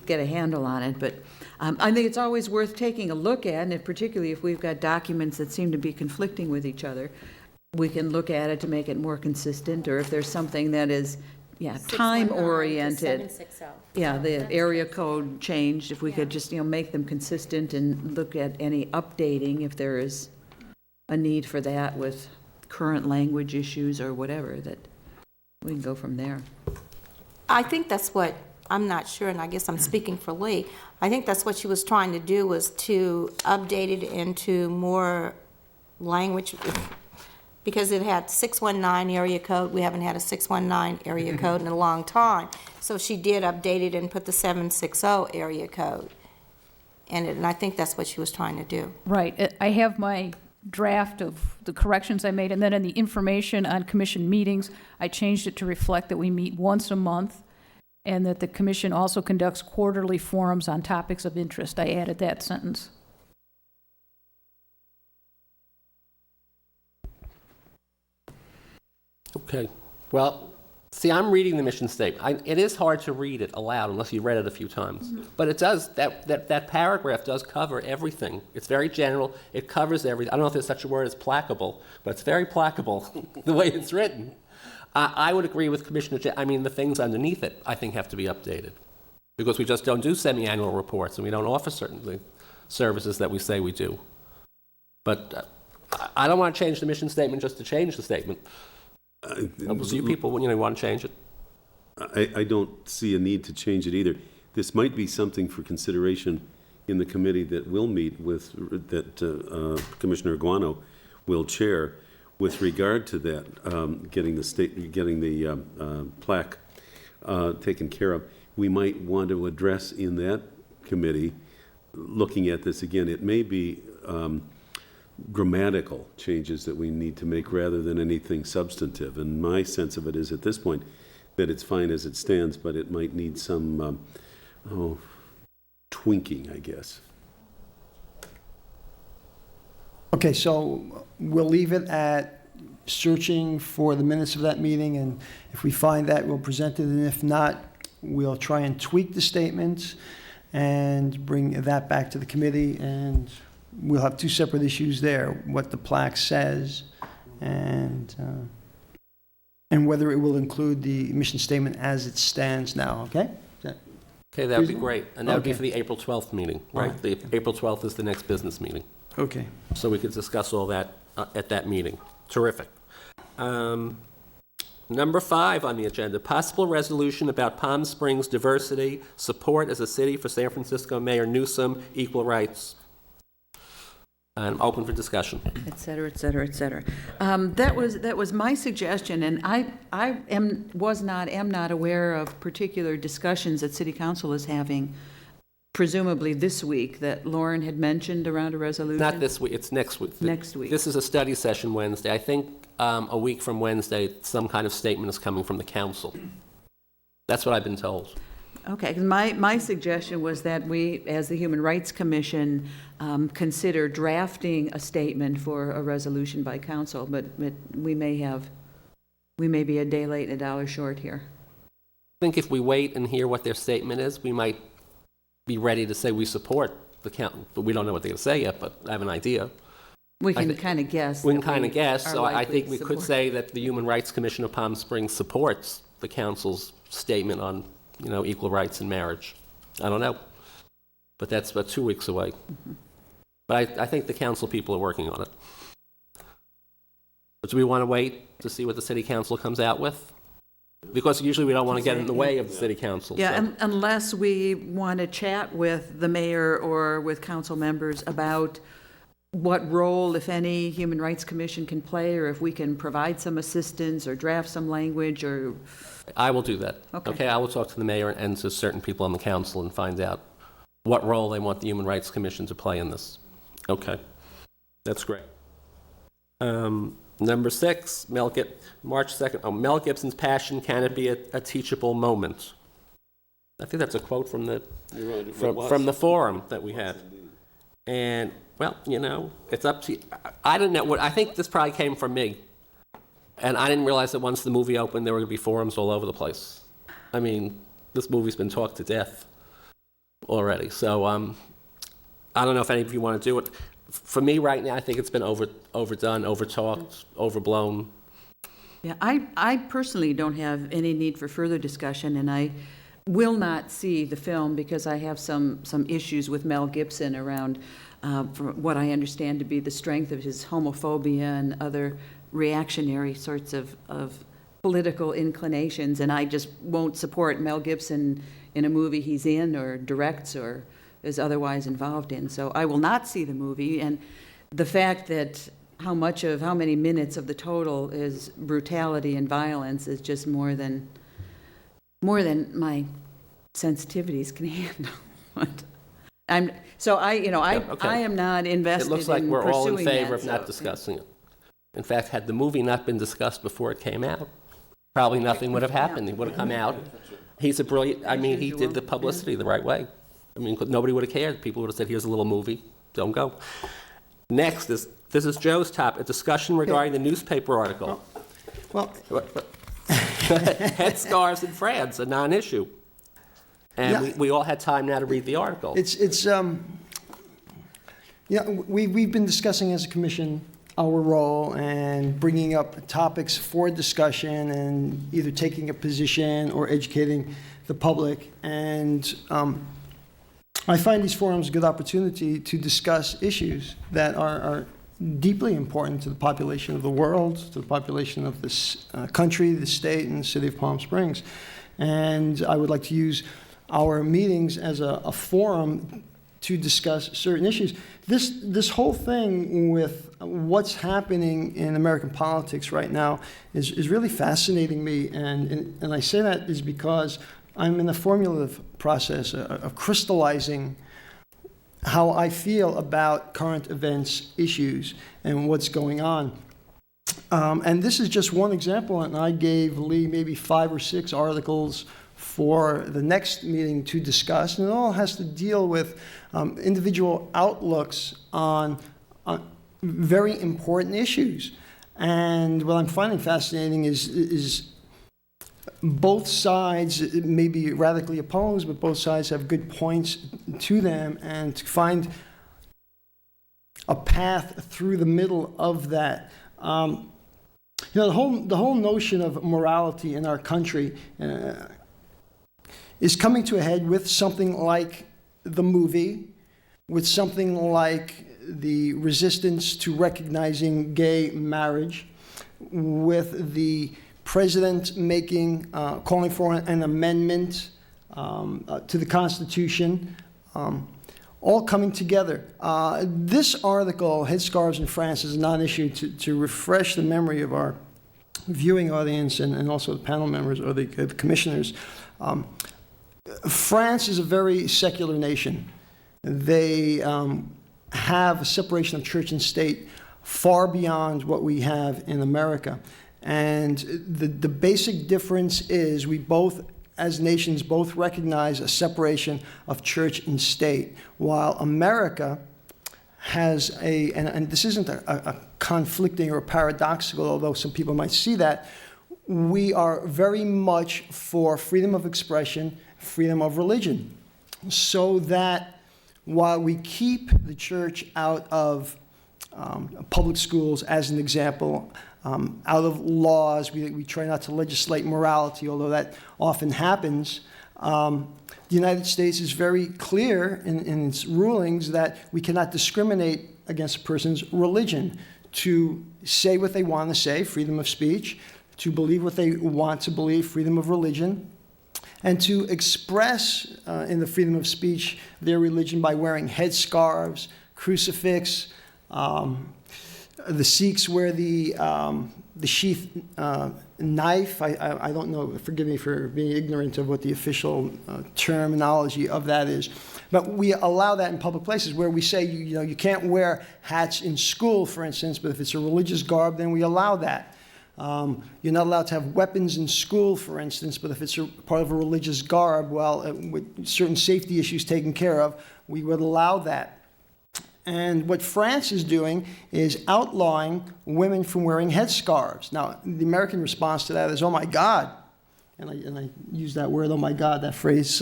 get a handle on it. But I think it's always worth taking a look at, and particularly if we've got documents that seem to be conflicting with each other, we can look at it to make it more consistent, or if there's something that is, time-oriented. 760. Yeah, the area code changed, if we could just, make them consistent and look at any updating if there is a need for that with current language issues or whatever, that we can go from there. I think that's what, I'm not sure, and I guess I'm speaking for Lee. I think that's what she was trying to do, was to update it into more language, because it had 619 area code. We haven't had a 619 area code in a long time. So she did update it and put the 760 area code in it, and I think that's what she was trying to do. Right. I have my draft of the corrections I made, and then in the information on commission meetings, I changed it to reflect that we meet once a month, and that the commission also conducts quarterly forums on topics of interest. I added that sentence. Okay. Well, see, I'm reading the mission statement. It is hard to read it aloud unless you read it a few times. But it does, that paragraph does cover everything. It's very general. It covers everything. I don't know if there's such a word as placable, but it's very placable the way it's written. I would agree with Commissioner the things underneath it, I think, have to be updated. Because we just don't do semi-annual reports, and we don't offer certain services that we say we do. But I don't want to change the mission statement just to change the statement. You people, want to change it. I don't see a need to change it either. This might be something for consideration in the committee that will meet with, that Commissioner Aguano will chair, with regard to that, getting the plaque taken care of. We might want to address in that committee, looking at this again, it may be grammatical changes that we need to make rather than anything substantive. And my sense of it is at this point that it's fine as it stands, but it might need some twinking, I guess. Okay, so we'll leave it at searching for the minutes of that meeting, and if we find that, we'll present it, and if not, we'll try and tweak the statements and bring that back to the committee, and we'll have two separate issues there, what the plaque says and whether it will include the mission statement as it stands now, okay? Okay, that would be great. And that would be Okay. for the April 12th meeting, right? Right. The April 12th is the next business meeting. Okay. So we could discuss all that at that meeting. Terrific. Number 5 on the agenda, possible resolution about Palm Springs diversity, support as a city for San Francisco Mayor Newsom, equal rights. I'm open for discussion. Et cetera, et cetera, et cetera. That was my suggestion, and I am not aware of particular discussions that City Council is having, presumably this week, that Lauren had mentioned around a resolution. Not this week, it's next week. Next week. This is a study session Wednesday. I think a week from Wednesday, some kind of statement is coming from the council. That's what I've been told. Okay, 'cause my suggestion was that we, as the Human Rights Commission, consider drafting a statement for a resolution by council, but we may be a day late and a dollar short here. I think if we wait and hear what their statement is, we might be ready to say we support the council, but we don't know what they're going to say yet, but I have an idea. We can kind of guess. We can that kind of guess, are so I likely think to we could support. say that the Human Rights Commission of Palm Springs supports the council's statement on, equal rights in marriage. I don't know, but that's about 2 weeks away. But I think the council people are working on it. But do we want to wait to see what the city council comes out with? Because usually we don't want to get in the way of the city council. Yeah, so. unless we want to chat with the mayor or with council members about what role, if any, Human Rights Commission can play, or if we can provide some assistance or draft some language, or, I will do that. Okay. I will talk to the mayor and to certain people on the council and find out what role they want the Human Rights Commission to play in this. Okay, that's great. Number 6, March 2nd. Mel Gibson's Passion, Can It Be a Teachable Moment? I think that's a quote from the forum that we had. And, well, you know, it's up to you. I don't know. I think this probably came from me. And I didn't realize that once the movie opened, there were going to be forums all over the place. I mean, this movie's been talked to death already. So I don't know if any of you want to do it. For me right now, I think it's been overdone, overtalked, overblown. yeah, I personally don't have any need for further discussion, and I will not see the film because I have some issues with Mel Gibson around, from what I understand to be the strength of his homophobia and other reactionary sorts of political inclinations, and I just won't support Mel Gibson in a movie he's in or directs or is otherwise involved in. So I will not see the movie, and the fact that how many minutes of the total is brutality and violence is just more than my sensitivities can handle. I am not invested It looks like in we're all in pursuing favor that, of not so, discussing it. In fact, had the movie not been discussed before it came out, probably nothing would have happened. It would have come out. He's a brilliant, he did the publicity the right way. Nobody would have cared. People would have said, here's a little movie, don't go. Next this is Joe's top, a discussion regarding the newspaper article. Well, Headscarves in France, a non-issue. And Yeah. we all had time now to read the article. we've been discussing as a commission our role and bringing up topics for discussion and either taking a position or educating the public. And I find these forums a good opportunity to discuss issues that are deeply important to the population of the world, to the population of this country, the state, and the city of Palm Springs. And I would like to use our meetings as a forum to discuss certain issues. This whole thing with what's happening in American politics right now is really fascinating me, and I say that is because I'm in the formulative process of crystallizing how I feel about current events, issues, and what's going on. And this is just one example, and I gave Lee maybe 5 or 6 articles for the next meeting to discuss, and it all has to deal with individual outlooks on very important issues. And what I'm finding fascinating is both sides may be radically opposed, but both sides have good points to them, and to find a path through the middle of that. The whole notion of morality in our country is coming to a head with something like the movie, with something like the resistance to recognizing gay marriage, with the president calling for an amendment to the Constitution, all coming together. This article, Headscarves in France, is a non-issue to refresh the memory of our viewing audience and also the panel members or the commissioners. France is a very secular nation. They have a separation of church and state far beyond what we have in America. And the basic difference is we both, as nations, both recognize a separation of church and state, while America has and this isn't a conflicting or paradoxical, although some people might see that, we are very much for freedom of expression, freedom of religion, so that while we keep the church out of public schools, as an example, out of laws, we try not to legislate morality, although that often happens. The United States is very clear in its rulings that we cannot discriminate against a person's religion, to say what they want to say, freedom of speech, to believe what they want to believe, freedom of religion, and to express in the freedom of speech their religion by wearing headscarves, crucifix, The Sikhs wear the sheath knife. I don't know, forgive me for being ignorant of what the official terminology of that is. But we allow that in public places where we say, you can't wear hats in school, for instance, but if it's a religious garb, then we allow that. You're not allowed to have weapons in school, for instance, but if it's part of a religious garb, well, with certain safety issues taken care of, we would allow that. And what France is doing is outlawing women from wearing headscarves. Now, the American response to that is, oh my God. And I use that word, oh my God, that phrase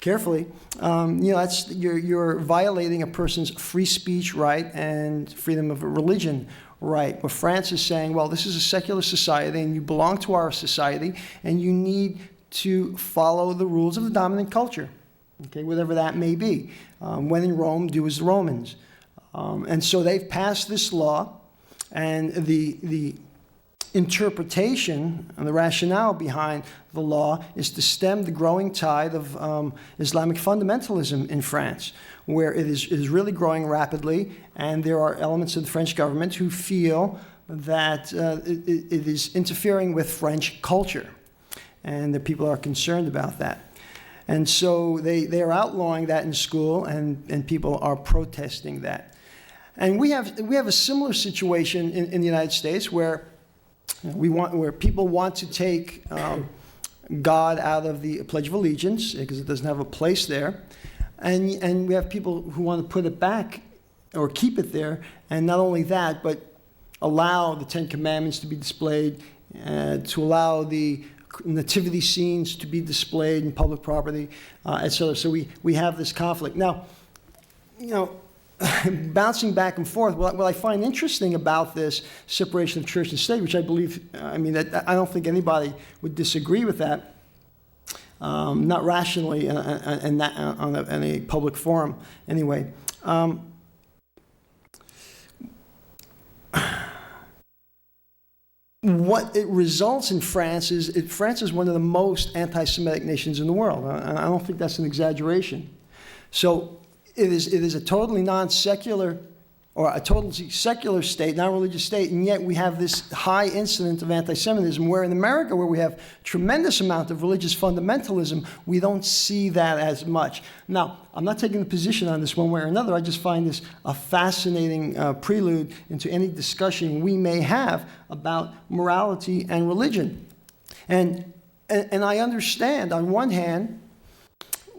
carefully. You're violating a person's free speech right and freedom of religion right. But France is saying, well, this is a secular society and you belong to our society and you need to follow the rules of the dominant culture, okay, whatever that may be. When in Rome, do as the Romans. And so they've passed this law, and the interpretation and the rationale behind the law is to stem the growing tide of Islamic fundamentalism in France, where it is really growing rapidly, and there are elements of the French government who feel that it is interfering with French culture, and the people are concerned about that. And so they are outlawing that in school, and people are protesting that. And we have a similar situation in the United States where where people want to take God out of the Pledge of Allegiance because it doesn't have a place there, and we have people who want to put it back or keep it there, and not only that, but allow the Ten Commandments to be displayed, to allow the nativity scenes to be displayed in public property, etc. So we have this conflict. Now, bouncing back and forth, what I find interesting about this separation of church and state, which I believe, I don't think anybody would disagree with that, not rationally in a public forum anyway. What it results in France is, France is one of the most anti-Semitic nations in the world. I don't think that's an exaggeration. So it is a totally non-secular, or a totally secular state, non-religious state, and yet we have this high incidence of anti-Semitism, where in America, where we have tremendous amount of religious fundamentalism, we don't see that as much. Now, I'm not taking a position on this one way or another. I just find this a fascinating prelude into any discussion we may have about morality and religion. And I understand, on one hand,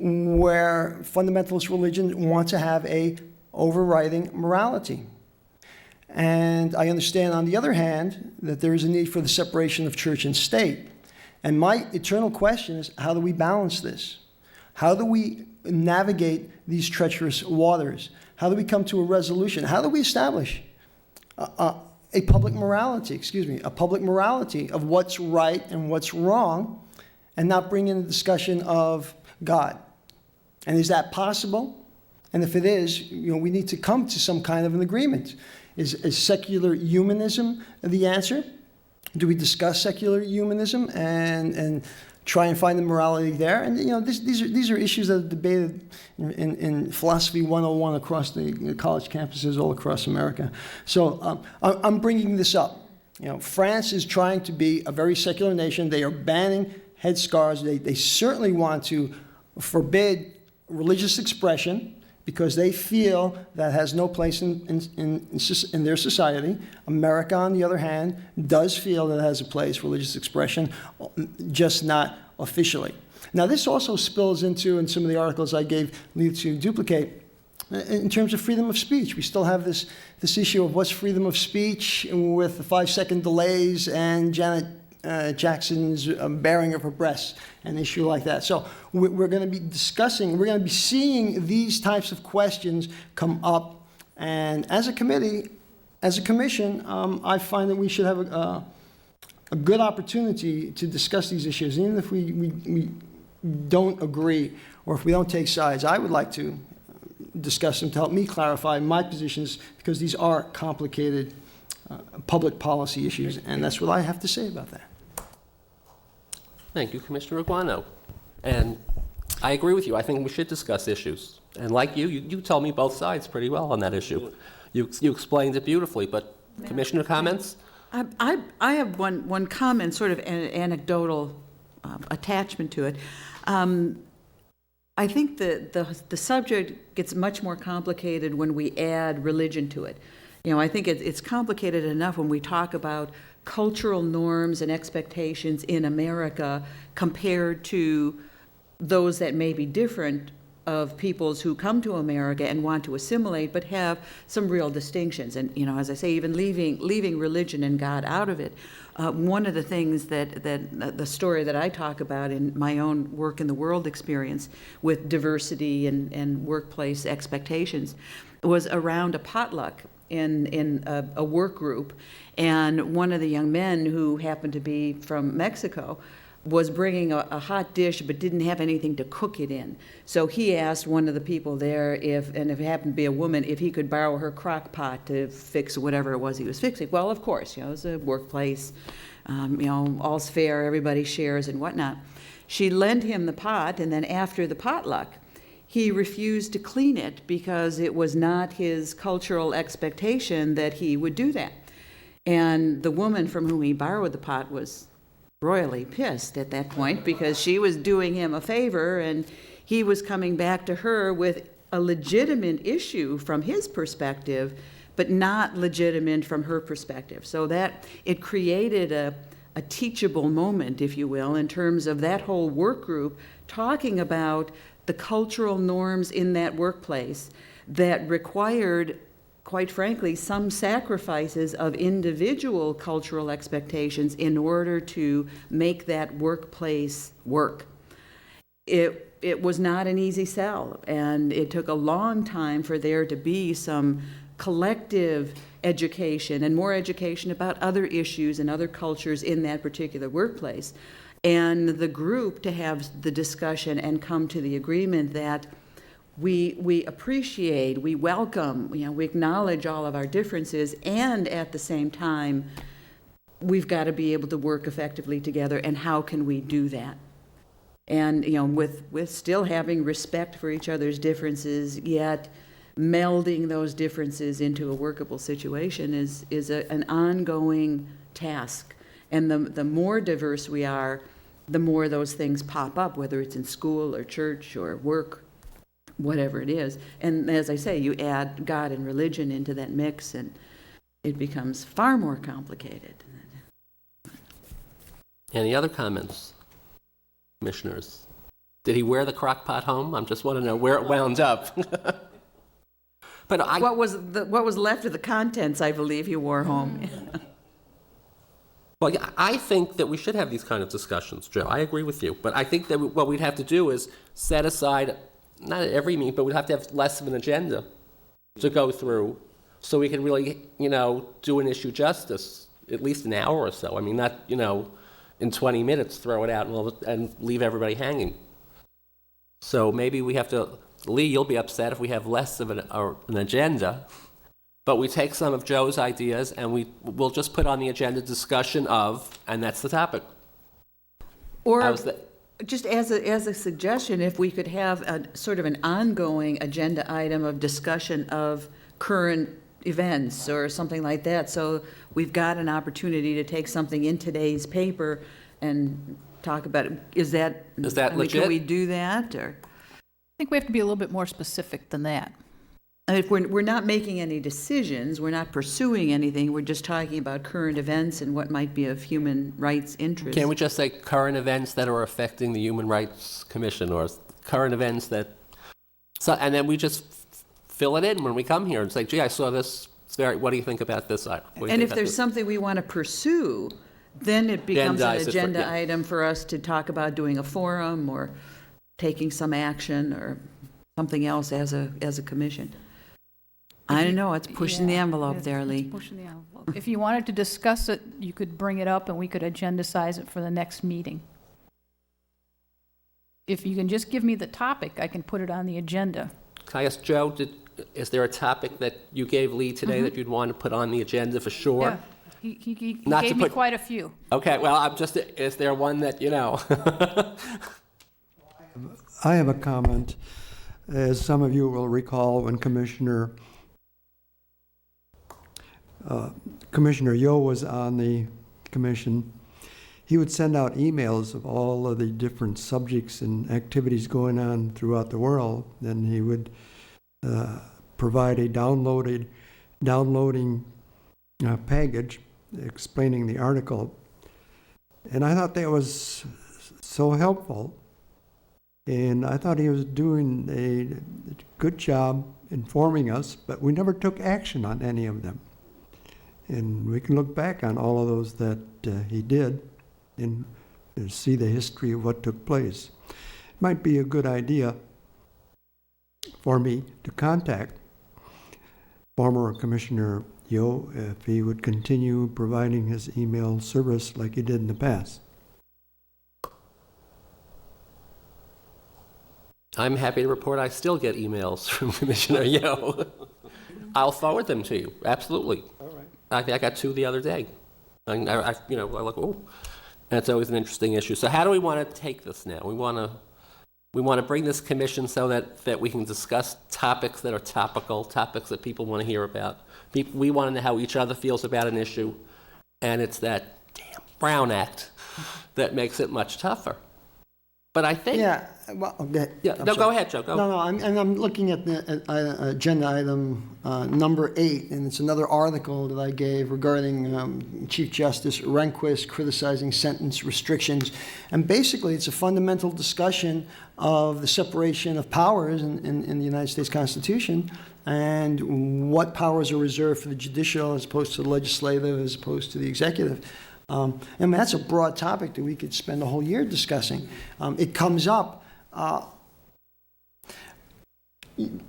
where fundamentalist religion want to have a overriding morality. And I understand, on the other hand, that there is a need for the separation of church and state. And my eternal question is, how do we balance this? How do we navigate these treacherous waters? How do we come to a resolution? How do we establish a public morality, a public morality of what's right and what's wrong, and not bring in a discussion of God? And is that possible? And if it is, we need to come to some kind of an agreement. Is secular humanism the answer? Do we discuss secular humanism and try and find the morality there? And these are issues that are debated in Philosophy 101 across the college campuses all across America. So I'm bringing this up. France is trying to be a very secular nation. They are banning headscarves. They certainly want to forbid religious expression, because they feel that has no place in their society. America, on the other hand, does feel that it has a place, religious expression, just not officially. Now, this also spills into, in some of the articles I gave leave to duplicate, in terms of freedom of speech. We still have this issue of what's freedom of speech with the 5-second delays and Janet Jackson's baring of her breasts, an issue like that. So we're going to be discussing, we're going to be seeing these types of questions come up. And as a committee, as a commission, I find that we should have a good opportunity to discuss these issues. Even if we don't agree, or if we don't take sides, I would like to discuss them to help me clarify my positions, because these are complicated public policy issues, and that's what I have to say about that. Thank you, Commissioner Aguano. And I agree with you. I think we should discuss issues. And like you told me both sides pretty well on that issue. You explained it beautifully, but Commissioner comments? I have one comment, sort of an anecdotal attachment to it. I think the subject gets much more complicated when we add religion to it. You know, I think it's complicated enough when we talk about cultural norms and expectations in America compared to those that may be different of peoples who come to America and want to assimilate, but have some real distinctions. And, you know, as I say, even leaving religion and God out of it, one of the things that the story that I talk about in my own work in the world experience with diversity and workplace expectations was around a potluck in a work group. And one of the young men, who happened to be from Mexico, was bringing a hot dish but didn't have anything to cook it in. So he asked one of the people there if it happened to be a woman, if he could borrow her crock pot to fix whatever it was he was fixing. Well, of course, you know, it's a workplace, you know, all's fair, everybody shares and whatnot. She lent him the pot, and then after the potluck, he refused to clean it because it was not his cultural expectation that he would do that. And the woman from whom he borrowed the pot was royally pissed at that point, because she was doing him a favor and he was coming back to her with a legitimate issue from his perspective, but not legitimate from her perspective. So that it created a teachable moment, if you will, in terms of that whole work group talking about the cultural norms in that workplace that required, quite frankly, some sacrifices of individual cultural expectations in order to make that workplace work. It was not an easy sell, and it took a long time for there to be some collective education and more education about other issues and other cultures in that particular workplace. And the group to have the discussion and come to the agreement that we appreciate, we welcome, you know, we acknowledge all of our differences, and at the same time, we've got to be able to work effectively together, and how can we do that? And, you know, with still having respect for each other's differences, yet melding those differences into a workable situation is an ongoing task. And the more diverse we are, the more those things pop up, whether it's in school or church or work, whatever it is. And as I say, you add God and religion into that mix, and it becomes far more complicated. Any other comments, commissioners? Did he wear the crock pot home? I just want to know where it wound up. But What was left of the contents, I believe, he wore home. Well, yeah, I think that we should have these kind of discussions, Joe. I agree with you. But I think that what we'd have to do is set aside, not at every meeting, but we'd have to have less of an agenda to go through so we can really, you know, do an issue justice, at least an hour or so. I mean, not, you know, in 20 minutes throw it out and leave everybody hanging. So maybe we have to, Lee, you'll be upset if we have less of an agenda, but we take some of Joe's ideas and we'll just put on the agenda discussion of, and that's the topic. Or just as a suggestion, if we could have a sort of an ongoing agenda item of discussion of current events or something like that, so we've got an opportunity to take something in today's paper and talk about it. Is that legit? Can we do that? Or I think we have to be a little bit more specific than that. if we're not making any decisions, we're not pursuing anything, we're just talking about current events and what might be of human rights interest. Can't we just say current events that are affecting the Human Rights Commission, or current events that, so, and then we just fill it in when we come here and say, gee, I saw this, what do you think about this item? And if there's something we want to pursue, then it becomes an agenda item for us to talk about doing a forum or taking some action or something else as a commission. I don't know, it's pushing the envelope there, Lee. It's pushing the envelope. If you wanted to discuss it, you could bring it up and we could agendacize it for the next meeting. If you can just give me the topic, I can put it on the agenda. Can I ask Joe, is there a topic that you gave Lee today that you'd want to put on the agenda for sure? Yeah, he Not to gave me put- quite a few. Okay, well, is there one that, you know? I have a comment. As some of you will recall, when Commissioner Yo was on the commission, he would send out emails of all of the different subjects and activities going on throughout the world. Then he would provide a downloading package explaining the article. And I thought that was so helpful. And I thought he was doing a good job informing us, but we never took action on any of them. And we can look back on all of those that he did and see the history of what took place. It might be a good idea for me to contact former Commissioner Yo if he would continue providing his email service like he did in the past. I'm happy to report I still get emails from Commissioner Yo. I'll forward them to you, absolutely. All right. I think I got 2 the other day. I like, oh, that's always an interesting issue. So how do we want to take this now? We want to bring this commission so that we can discuss topics that are topical, topics that people want to hear about. We want to know how each other feels about an issue, and it's that damn Brown Act that makes it much tougher. But I think... Yeah, well, Yeah, no, go ahead, Joe. Go. No, I'm looking at the agenda item number 8, and it's another article that I gave regarding Chief Justice Rehnquist criticizing sentence restrictions. And basically, it's a fundamental discussion of the separation of powers in the United States Constitution and what powers are reserved for the judicial as opposed to the legislative, as opposed to the executive. I mean, that's a broad topic that we could spend a whole year discussing. It comes up.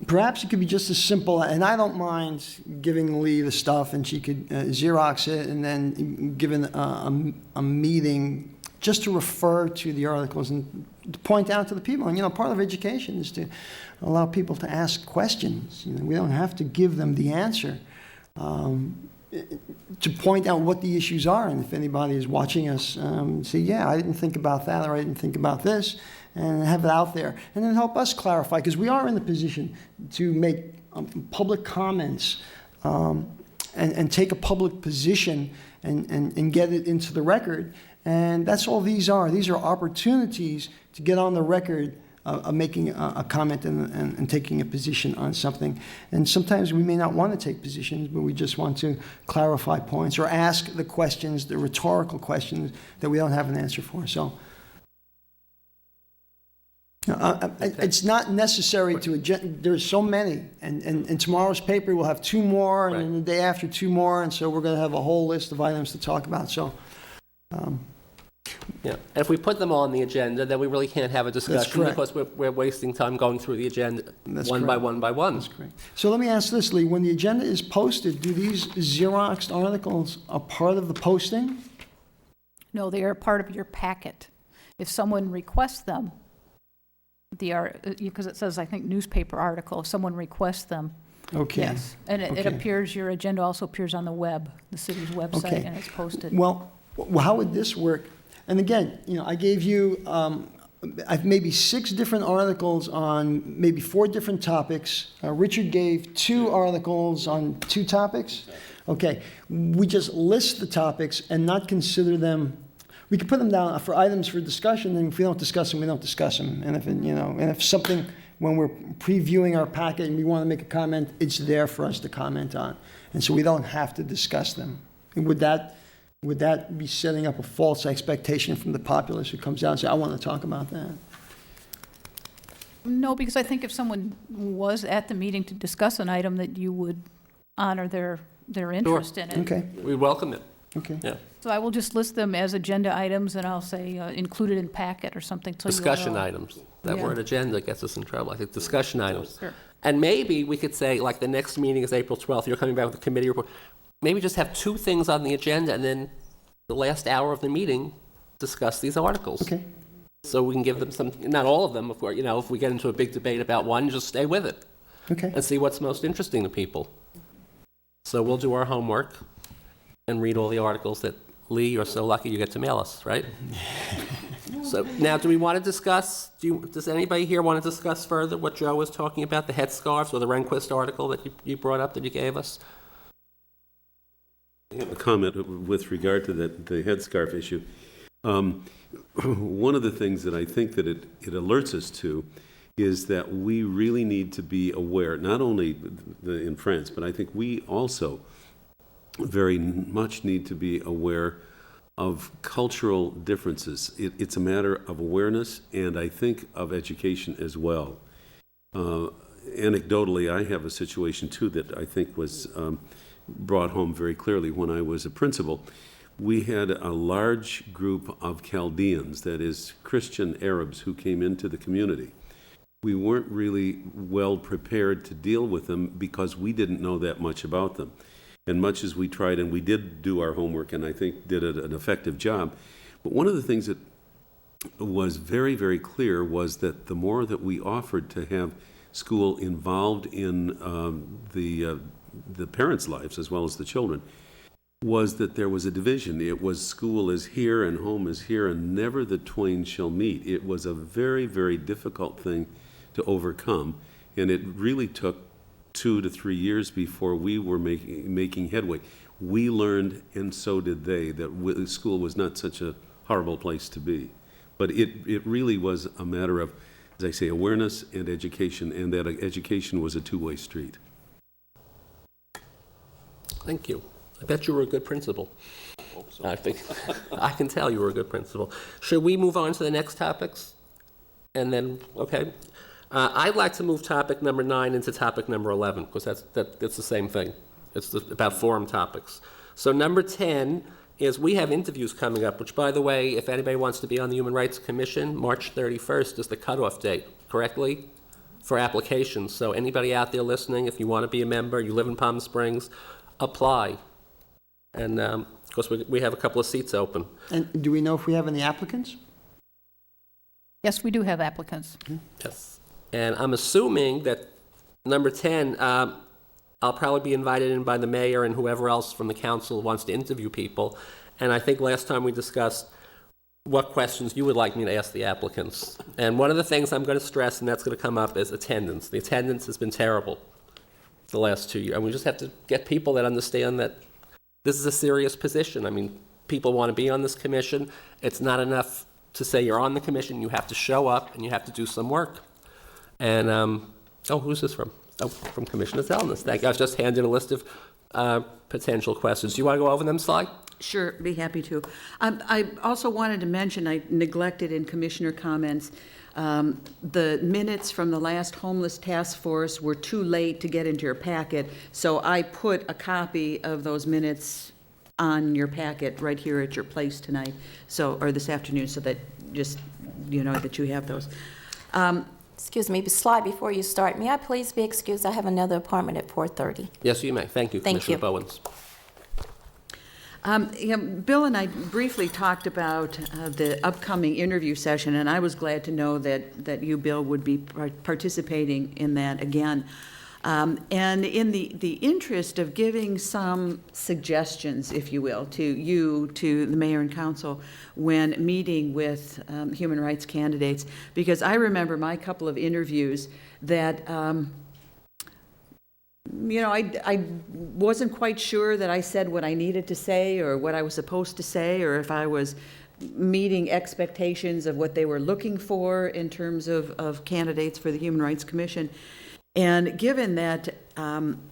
Perhaps it could be just as simple, and I don't mind giving Lee the stuff, and she could Xerox it, and then given a meeting just to refer to the articles and to point out to the people. And, you know, part of education is to allow people to ask questions. You know, we don't have to give them the answer. To point out what the issues are, and if anybody is watching us, say, yeah, I didn't think about that, or I didn't think about this, and have it out there, and then help us clarify, because we are in the position to make public comments and take a public position and get it into the record, and that's all these are. These are opportunities to get on the record of making a comment and taking a position on something. And sometimes we may not want to take positions, but we just want to clarify points or ask the questions, the rhetorical questions that we don't have an answer for. So it's not necessary to, there's so many. And in tomorrow's paper, we'll have 2 more, and then the day after 2 more. And so we're going to have a whole list of items to talk about. So, yeah, and if we put them all on the agenda, then we really can't have a discussion because we're wasting time going through the agenda one by one by one. That's correct. So let me ask this, Lee. When the agenda is posted, do these Xeroxed articles are part of the posting? No, they are part of your packet. If someone requests them, because it says, I think, newspaper article, if someone requests them, Okay. yes. And it appears, your agenda also appears on the web, the city's website, Okay. and it's posted. Well, how would this work? And again, you know, I gave you maybe 6 different articles on maybe 4 different topics. Richard gave 2 articles on 2 topics. Okay, we just list the topics and not consider them. We could put them down for items for discussion, and if we don't discuss them, we don't discuss them. And if something, when we're previewing our packet and we want to make a comment, it's there for us to comment on, and so we don't have to discuss them. And would that be setting up a false expectation from the populace who comes out and says, I want to talk about that? No, because I think if someone was at the meeting to discuss an item, that you would honor their interest in it. Okay, We welcome it. okay. Yeah. So I will just list them as agenda items, and I'll say included in packet or something. So Discussion you'll know. items. That Yeah. word agenda gets us in trouble. I think discussion items. Sure. And maybe we could say, like, the next meeting is April 12th, you're coming back with a committee report. Maybe just have 2 things on the agenda, and then the last hour of the meeting, discuss these articles. Okay. So we can give them some, not all of them, of course, if we get into a big debate about one, just stay with it Okay. and see what's most interesting to people. So we'll do our homework and read all the articles that, Lee, you're so lucky you get to mail us, right? So now, do we want to discuss, does anybody here want to discuss further what Joe was talking about, the headscarves or the Rehnquist article that you brought up, that you gave us? I have a comment with regard to the headscarf issue. One of the things that I think that it alerts us to is that we really need to be aware, not only in France, but I think we also very much need to be aware of cultural differences. It's a matter of awareness, and I think of education as well. Anecdotally, I have a situation too that I think was brought home very clearly when I was a principal. We had a large group of Chaldeans, that is Christian Arabs, who came into the community. We weren't really well prepared to deal with them because we didn't know that much about them. And much as we tried, and we did do our homework, and I think did an effective job, but one of the things that was very, very clear was that the more that we offered to have school involved in the parents' lives as well as the children, was that there was a division. It was school is here and home is here, and never the twain shall meet. It was a very, very difficult thing to overcome, and it really took 2 to 3 years before we were making headway. We learned, and so did they, that school was not such a horrible place to be. But it really was a matter of, as I say, awareness and education, and that education was a two-way street. Thank you. I bet you were a good principal. I think I can tell you were a good principal. Should we move on to the next topics? And then, okay. I'd like to move topic number 9 into topic number 11, because that's the same thing. It's about forum topics. So number 10 is we have interviews coming up, which, by the way, if anybody wants to be on the Human Rights Commission, March 31st is the cutoff date, correctly, for applications. So anybody out there listening, if you want to be a member, you live in Palm Springs, apply. And of course, we have a couple of seats open. And do we know if we have any applicants? Yes, we do have applicants. Yes. And I'm assuming that number 10, I'll probably be invited in by the mayor and whoever else from the council wants to interview people. And I think last time we discussed what questions you would like me to ask the applicants. And one of the things I'm going to stress, and that's going to come up, is attendance. The attendance has been terrible the last 2 years. And we just have to get people that understand that this is a serious position. I mean, people want to be on this commission. It's not enough to say you're on the commission. You have to show up and you have to do some work. And, who's this from? Oh, from Commissioner Zellner. Thank you. I was just handed a list of potential questions. Do you want to go over them, Sly? Sure, be happy to. I also wanted to mention, I neglected in commissioner comments, the minutes from the last homeless task force were too late to get into your packet, so I put a copy of those minutes on your packet right here at your place tonight, or this afternoon, so that just, that you have those. Excuse me, Sly, before you start, may I please be excused? I have another appointment at 4:30. Yes, you may. Thank you, Thank Commissioner you. Bowens. Bill and I briefly talked about the upcoming interview session, and I was glad to know that you, Bill, would be participating in that again. And in the interest of giving some suggestions, if you will, to the mayor and council when meeting with human rights candidates, because I remember my couple of interviews that I wasn't quite sure that I said what I needed to say or what I was supposed to say, or if I was meeting expectations of what they were looking for in terms of candidates for the Human Rights Commission. And given that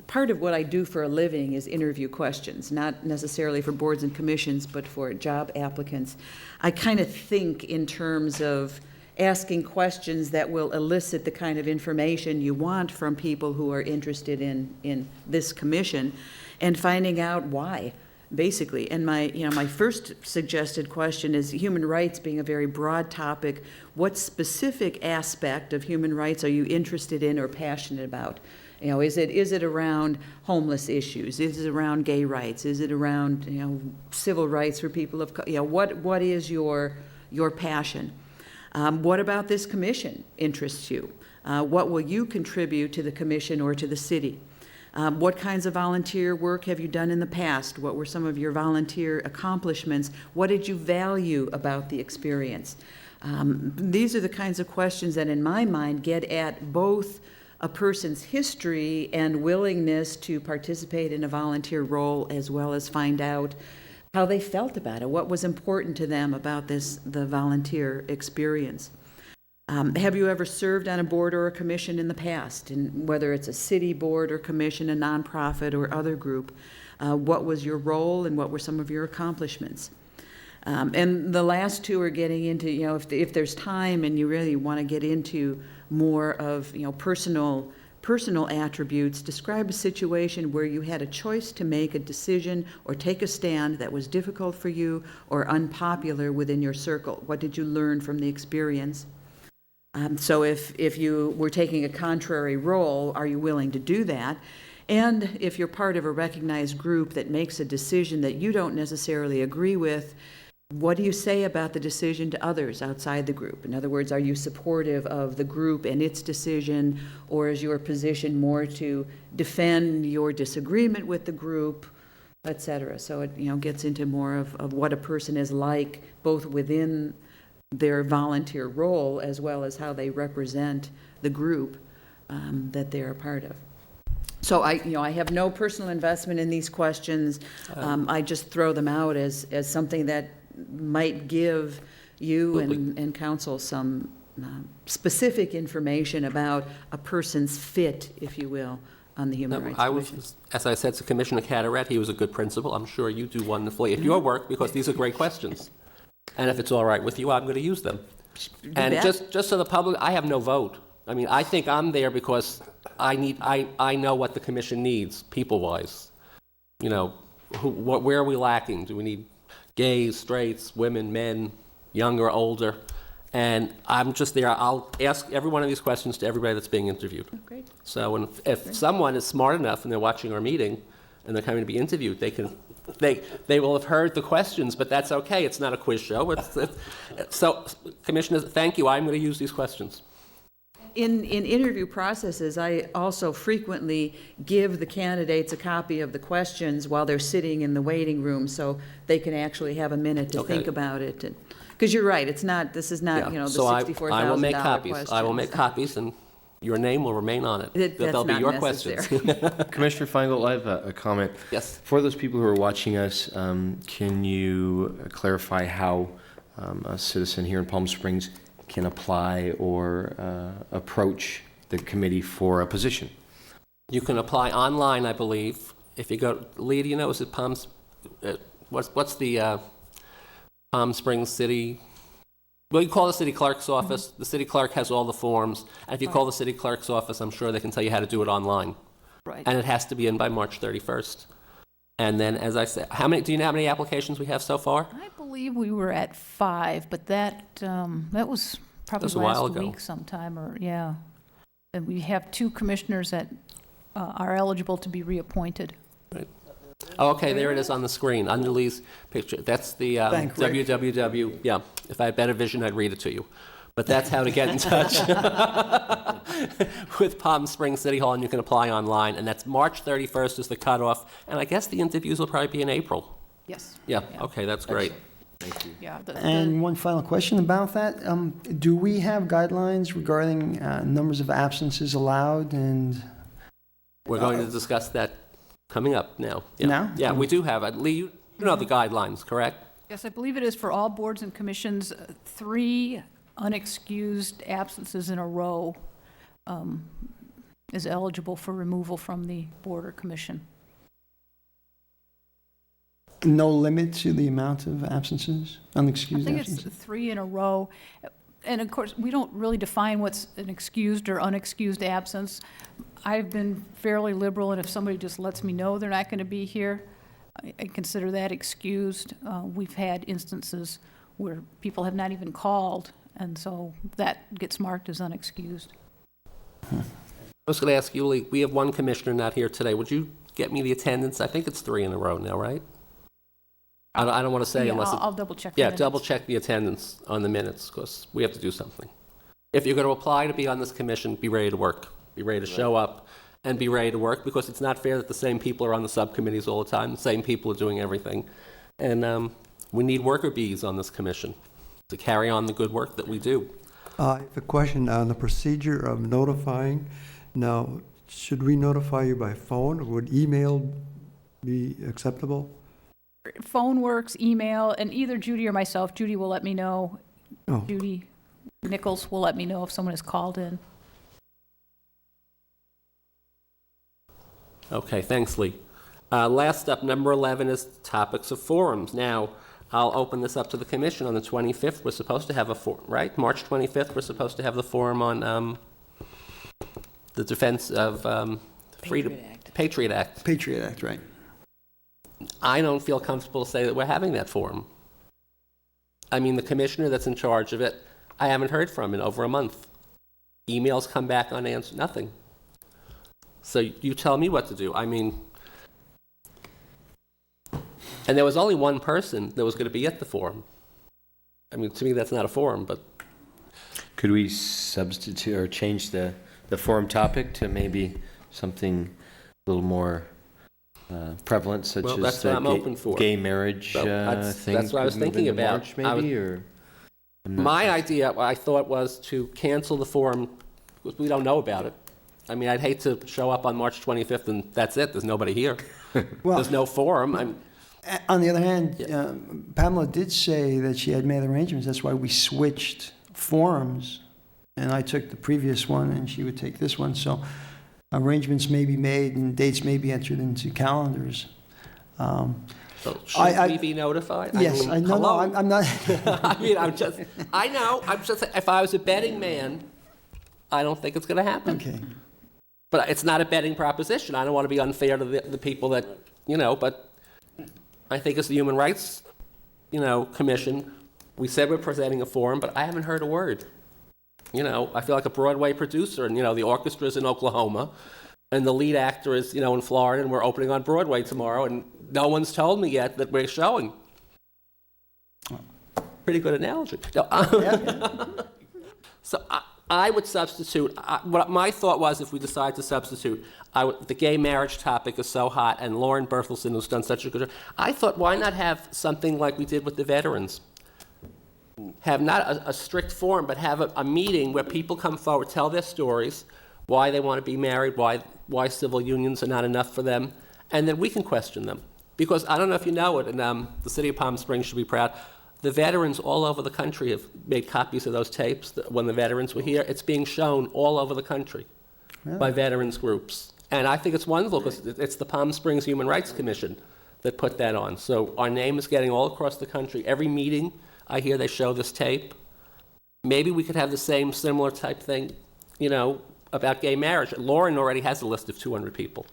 part of what I do for a living is interview questions, not necessarily for boards and commissions, but for job applicants, I kind of think in terms of asking questions that will elicit the kind of information you want from people who are interested in this commission, and finding out why, basically. And my first suggested question is, human rights being a very broad topic, what specific aspect of human rights are you interested in or passionate about? Is it around homeless issues? Is it around gay rights? Is it around civil rights for people of what is your passion? What about this commission interests you? What will you contribute to the commission or to the city? What kinds of volunteer work have you done in the past? What were some of your volunteer accomplishments? What did you value about the experience? These are the kinds of questions that, in my mind, get at both a person's history and willingness to participate in a volunteer role, as well as find out how they felt about it, what was important to them about the volunteer experience. Have you ever served on a board or a commission in the past? And whether it's a city board or commission, a nonprofit or other group, what was your role and what were some of your accomplishments? And the last two are getting into, if there's time and you really want to get into more of, personal attributes, describe a situation where you had a choice to make a decision or take a stand that was difficult for you or unpopular within your circle. What did you learn from the experience? So if you were taking a contrary role, are you willing to do that? And if you're part of a recognized group that makes a decision that you don't necessarily agree with, what do you say about the decision to others outside the group? In other words, are you supportive of the group and its decision, or is your position more to defend your disagreement with the group, et cetera? So it gets into more of what a person is like, both within their volunteer role as well as how they represent the group that they're a part of. So I have no personal investment in these questions. I just throw them out as something that might give you and council some specific information about a person's fit, if you will, on the Human Rights Commission. As I said to Commissioner Carteret, he was a good principal. I'm sure you do wonderfully at your work, because these are great questions. And if it's all right with you, I'm going to use them. And just so the public, I have no vote. I mean, I think I'm there because I know what the commission needs, people-wise. Where are we lacking? Do we need gays, straights, women, men, younger, older? And I'm just there. I'll ask every one of these questions to everybody that's being interviewed. Oh, great. So if someone is smart enough and they're watching our meeting and they're coming to be interviewed, they will have heard the questions, but that's okay. It's not a quiz show. So, Commissioners, thank you. I'm going to use these questions. In interview processes, I also frequently give the candidates a copy of the questions while they're sitting in the waiting room, so they can actually have a minute to think about it. Because you're right, this is not, the $64,000 I will make copies. questions. I will make copies, and your name will remain on it. They'll be your questions. Commissioner Feingold, I have a comment. Yes. For those people who are watching us, can you clarify how a citizen here in Palm Springs can apply or approach the committee for a position? You can apply online, I believe. If you go, Lee, do you know, is it what's the Palm Springs City? Well, you call the city clerk's office. The city clerk has all the forms. And if you call the city clerk's office, I'm sure they can tell you how to do it online. Right. And it has to be in by March 31st. And then, as I said, do you know how many applications we have so far? I believe we were at 5, but that was probably That was a while last ago. week sometime, or, yeah. And we have 2 commissioners that are eligible to be reappointed. Right. Oh, okay, there it is on the screen, under Lee's picture. That's the Thank Rick. www. Yeah, if I had better vision, I'd read it to you. But that's how to get in touch with Palm Springs City Hall, and you can apply online. And that's March 31st is the cutoff. And I guess the interviews will probably be in April. Yes. Yeah, okay, that's great. Yeah. And one final question about that. Do we have guidelines regarding numbers of absences allowed and? We're going to discuss that coming up now. Yeah. Now? Yeah, we do have it. Lee, you know the guidelines, correct? Yes, I believe it is for all boards and commissions, 3 unexcused absences in a row is eligible for removal from the board or commission. No limit to the amount of absences, I unexcused think absences? it's 3 in a row. And of course, we don't really define what's an excused or unexcused absence. I've been fairly liberal, and if somebody just lets me know they're not going to be here, I consider that excused. We've had instances where people have not even called, and so that gets marked as unexcused. I was going to ask you, Lee, we have 1 commissioner not here today. Would you get me the attendance? I think it's 3 in a row now, right? I don't want to say Yeah, unless... I'll double check. Yeah, double check the attendance on the minutes, because we have to do something. If you're going to apply to be on this commission, be ready to work. Be ready to show up and be ready to work, because it's not fair that the same people are on the subcommittees all the time. The same people are doing everything. And we need worker bees on this commission. to carry on the good work that we do. I have a question on the procedure of notifying. Now, should we notify you by phone, or would email be acceptable? Phone works, email, and either Judy or myself, Judy will let me know. Oh. Judy Nichols will let me know if someone has called in. Okay, thanks, Lee. Last up, number 11 is topics of forums. Now, I'll open this up to the commission. On the 25th, we're supposed to have a forum, right? March 25th, we're supposed to have the forum on the defense of freedom. Patriot Act. Patriot Act, right. I don't feel comfortable to say that we're having that forum. I mean, the commissioner that's in charge of it, I haven't heard from in over a month. Emails come back unanswered, nothing. So you tell me what to do. I mean, and there was only one person that was going to be at the forum. I mean, to me, that's not a forum, but Could we substitute or change the forum topic to maybe something a little more prevalent, such Well, as that's the what I'm open for. gay marriage So thing? that's what I was could move thinking into about. March, maybe, or? I'm not my sure. idea, I thought, was to cancel the forum because we don't know about it. I mean, I'd hate to show up on March 25th and that's it. There's nobody here. Well, There's no forum. on the other hand, Pamela did say that she had made arrangements. That's why we switched forums, and I took the previous one, and she would take this one. So arrangements may be made, and dates may be entered into calendars. So should I- we be notified? Yes, mean, I know. hello? I'm not. I mean, I know. I'm just, if I was a betting man, I don't think it's going to happen. Okay. But it's not a betting proposition. I don't want to be unfair to the people that, but I think as the Human Rights, Commission, we said we're presenting a forum, but I haven't heard a word. I feel like a Broadway producer, and, the orchestra's in Oklahoma, and the lead actor is, in Florida, and we're opening on Broadway tomorrow, and no one's told me yet that we're showing. Pretty good analogy. No, so I would substitute, what my thought was, if we decide to substitute, the gay marriage topic is so hot, and Lauren Berthelsen, who's done such a good job, I thought, why not have something like we did with the veterans? Have not a strict forum, but have a meeting where people come forward, tell their stories, why they want to be married, why civil unions are not enough for them, and then we can question them. Because I don't know if you know it, and the city of Palm Springs should be proud, the veterans all over the country have made copies of those tapes when the veterans were here. It's being shown all over the country by veterans groups. And I think it's wonderful because it's the Palm Springs Human Rights Commission that put that on. So our name is getting all across the country. Every meeting, I hear they show this tape. Maybe we could have the same similar type thing, about gay marriage. Lauren already has a list of 200 people.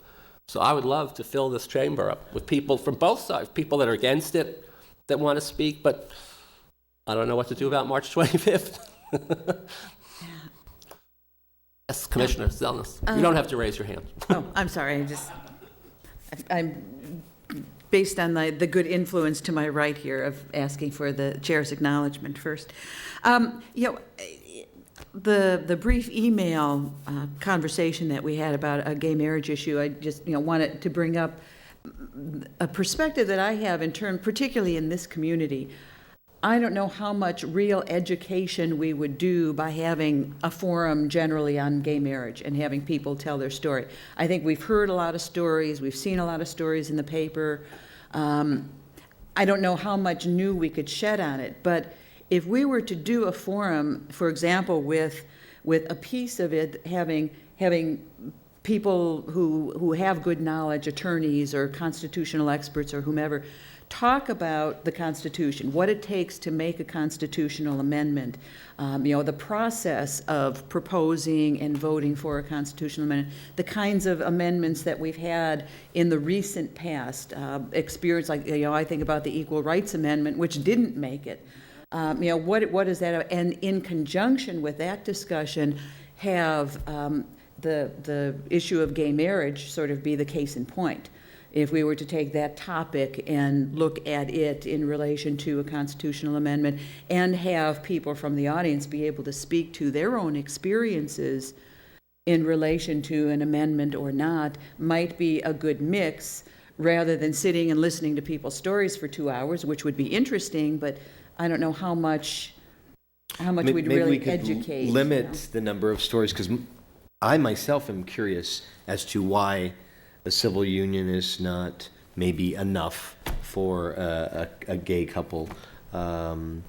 So I would love to fill this chamber up with people from both sides, people that are against it, that want to speak, but I don't know what to do about March 25th. Yes, Commissioner Zelnus. You don't have to raise your hand. Oh, I'm sorry, I'm based on the good influence to my right here of asking for the chair's acknowledgement first. The brief email conversation that we had about a gay marriage issue, I just, wanted to bring up a perspective that I have in terms, particularly in this community. I don't know how much real education we would do by having a forum generally on gay marriage and having people tell their story. I think we've heard a lot of stories, we've seen a lot of stories in the paper. I don't know how much new we could shed on it, but if we were to do a forum, for example, with a piece of it having people who have good knowledge, attorneys or constitutional experts or whomever, talk about the Constitution, what it takes to make a constitutional amendment, the process of proposing and voting for a constitutional amendment, the kinds of amendments that we've had in the recent past, experience like, I think about the Equal Rights Amendment, which didn't make it. What is that? And in conjunction with that discussion, have the issue of gay marriage sort of be the case in point. If we were to take that topic and look at it in relation to a constitutional amendment and have people from the audience be able to speak to their own experiences in relation to an amendment or not, might be a good mix rather than sitting and listening to people's stories for 2 hours, which would be interesting, but I don't know how much how much May- we'd maybe we really could educate. you know. limit the number of stories, because I myself am curious as to why a civil union is not maybe enough for a gay couple. I'm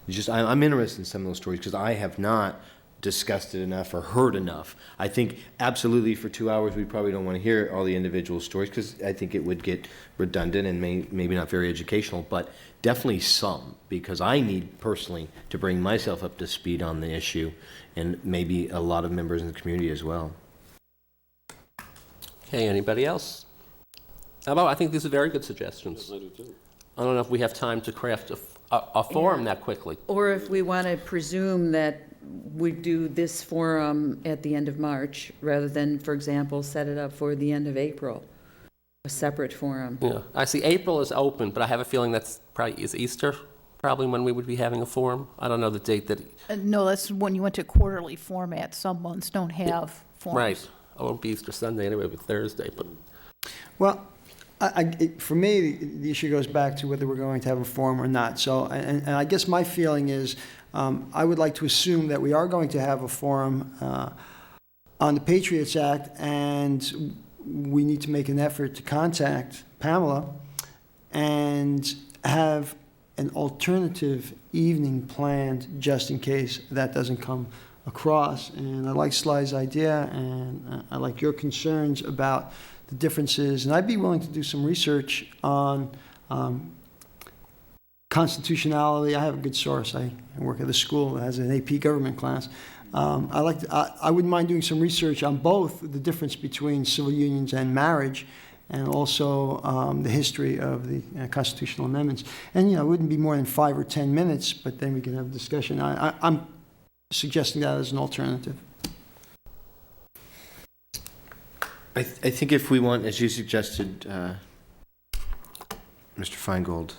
interested in some of those stories because I have not discussed it enough or heard enough. I think absolutely for 2 hours, we probably don't want to hear all the individual stories because I think it would get redundant and maybe not very educational, but definitely some, because I need personally to bring myself up to speed on the issue, and maybe a lot of members in the community as well. Okay, anybody else? How about, I think these are very good suggestions. I don't know if we have time to craft a forum that quickly. Or if we want to presume that we do this forum at the end of March, rather than, for example, set it up for the end of April, a separate forum. Yeah, I see April is open, but I have a feeling that's probably, is Easter probably when we would be having a forum? I don't know the date that, No, that's when you went to quarterly format. Some months don't have forums. right. It won't be Easter Sunday anyway, but Thursday, but, Well, for me, the issue goes back to whether we're going to have a forum or not. So, and I guess my feeling is, I would like to assume that we are going to have a forum on the Patriots Act, and we need to make an effort to contact Pamela and have an alternative evening planned just in case that doesn't come across. And I like Sly's idea, and I like your concerns about the differences. And I'd be willing to do some research on constitutionality. I have a good source. I work at a school that has an AP government class. I wouldn't mind doing some research on both the difference between civil unions and marriage, and also the history of the constitutional amendments. And, it wouldn't be more than 5 or 10 minutes, but then we can have a discussion. I'm suggesting that as an alternative. I think if we want, as you suggested, Mr. Feingold,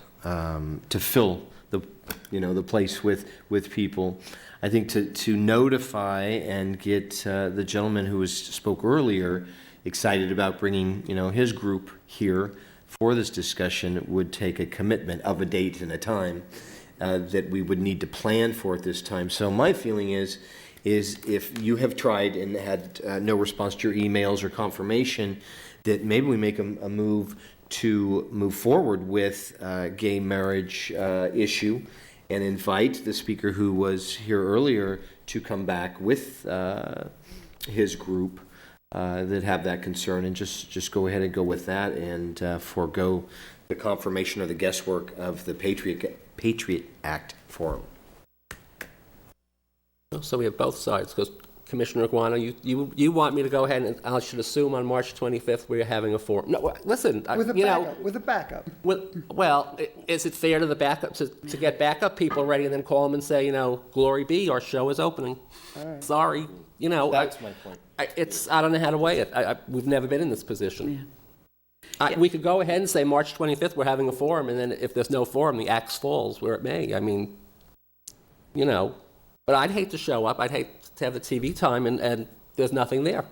to fill the place with people, I think to notify and get the gentleman who spoke earlier excited about bringing his group here for this discussion would take a commitment of a date and a time that we would need to plan for at this time. So my feeling is if you have tried and had no response to your emails or confirmation, that maybe we make a move to move forward with gay marriage issue and invite the speaker who was here earlier to come back with his group that have that concern, and just go ahead and go with that and forego the confirmation or the guesswork of the Patriot Act forum. so we have both sides, because Commissioner Iguana, you want me to go ahead and I should assume on March 25th we're having a forum. No, listen, With a backup. Well, is it fair to the backup, to get backup people ready and then call them and say, glory be, our show is opening? Sorry, That's my point. I don't know how to weigh it. We've never been in this position. We could go ahead and say March 25th we're having a forum, and then if there's no forum, the axe falls where it may. I mean, but I'd hate to show up. I'd hate to have the TV time and there's nothing there.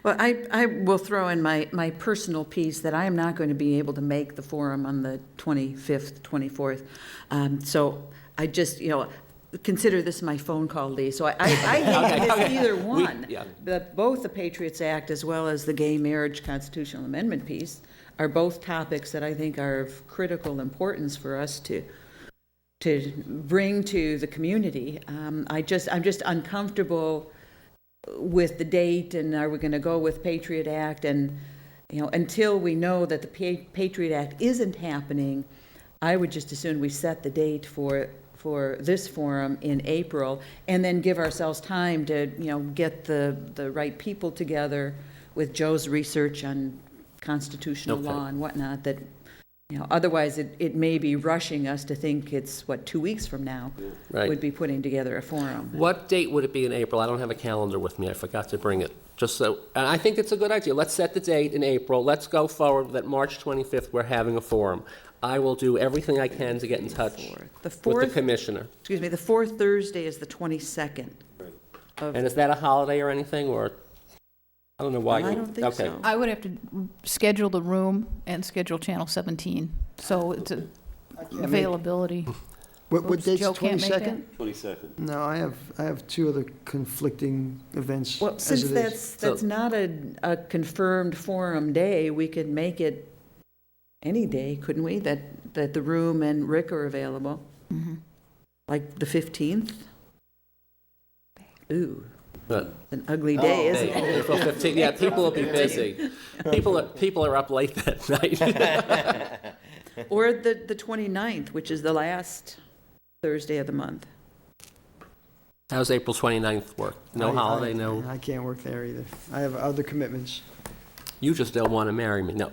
Well, I will throw in my personal piece that I am not going to be able to make the forum on the 25th, 24th. So I just, consider this my phone call, Lee. So I hate to miss either one. Both the Patriots Act as well as the gay marriage constitutional amendment piece are both topics that I think are of critical importance for us to bring to the community. I'm just uncomfortable with the date, and are we going to go with Patriot Act? And until we know that the Patriot Act isn't happening, I would just assume we set the date for this forum in April, and then give ourselves time to get the right people together with Joe's research on constitutional law and whatnot. That otherwise it may be rushing us to think it's 2 weeks from now would be putting together a forum. What date would it be in April? I don't have a calendar with me. I forgot to bring it. And I think it's a good idea. Let's set the date in April. Let's go forward that March 25th we're having a forum. I will do everything I can to get in touch with the commissioner. Excuse me, the fourth Thursday is the 22nd. And is that a holiday or anything, or? I don't know why. I don't think so. I would have to schedule the room and schedule Channel 17, so it's availability. What Oops, date's Joe can't make that? 22nd? 22nd. No, I have two other conflicting events Well, as since it is. that's not a confirmed forum day, we could make it any day, couldn't we? That the room and Rick are available? Like the 15th? Ooh, But an ugly day, isn't Hey, it? April 15th, yeah, people will be busy. People are up late that night. Or the 29th, which is the last Thursday of the month. How's April 29th work? No holiday, no, I can't work there either. I have other commitments. you just don't want to marry me, no.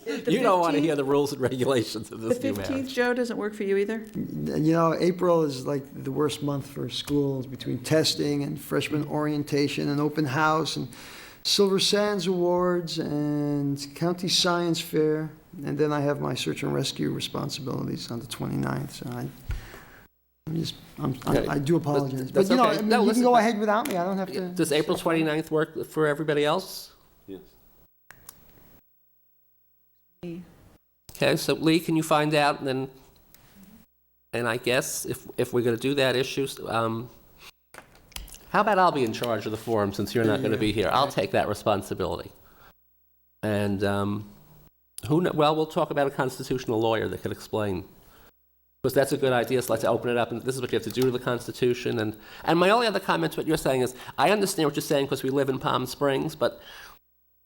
The You don't want to 15th? hear the rules and regulations of The this new 15th, marriage. Joe, doesn't work for you either? You know, April is like the worst month for schools between testing and freshman orientation and open house and Silver Sands Awards and County Science Fair. And then I have my search and rescue responsibilities on the 29th. So I do apologize. But That's you know, okay. I mean, No, you listen, can go but- ahead without me. I don't have to. Does April 29th work for everybody else? Yes. Okay, so Lee, can you find out and I guess if we're going to do that issue, how about I'll be in charge of the forum since you're not going to be here? I'll take that responsibility. And well, we'll talk about a constitutional lawyer that could explain. Because that's a good idea, so let's open it up, and this is what you have to do to the Constitution. And my only other comment to what you're saying is, I understand what you're saying because we live in Palm Springs, but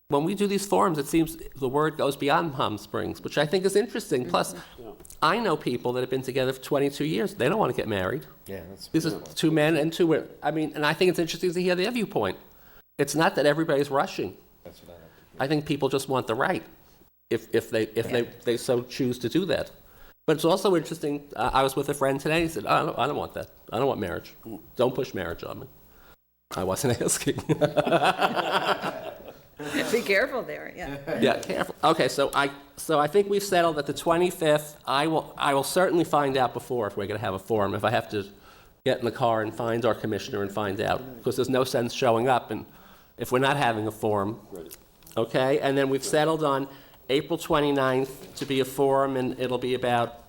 when we do these forums, it seems the word goes beyond Palm Springs, which I think is interesting. Plus, I know people that have been together for 22 years. They don't want to get married. Yeah, that's. These are two men and two women. I mean, and I think it's interesting to hear their viewpoint. It's not that everybody's rushing. That's what I think people just want the right, if they so choose to do that. But it's also interesting. I was with a friend today. He said, I don't want that. I don't want marriage. Don't push marriage on me." I wasn't asking. Be careful there, yeah. Yeah, careful. Okay, so I think we've settled that the 25th. I will certainly find out before if we're going to have a forum. If I have to get in the car and find our commissioner and find out, because there's no sense showing up and if we're not having a forum. Okay, and then we've settled on April 29th to be a forum, and it'll be about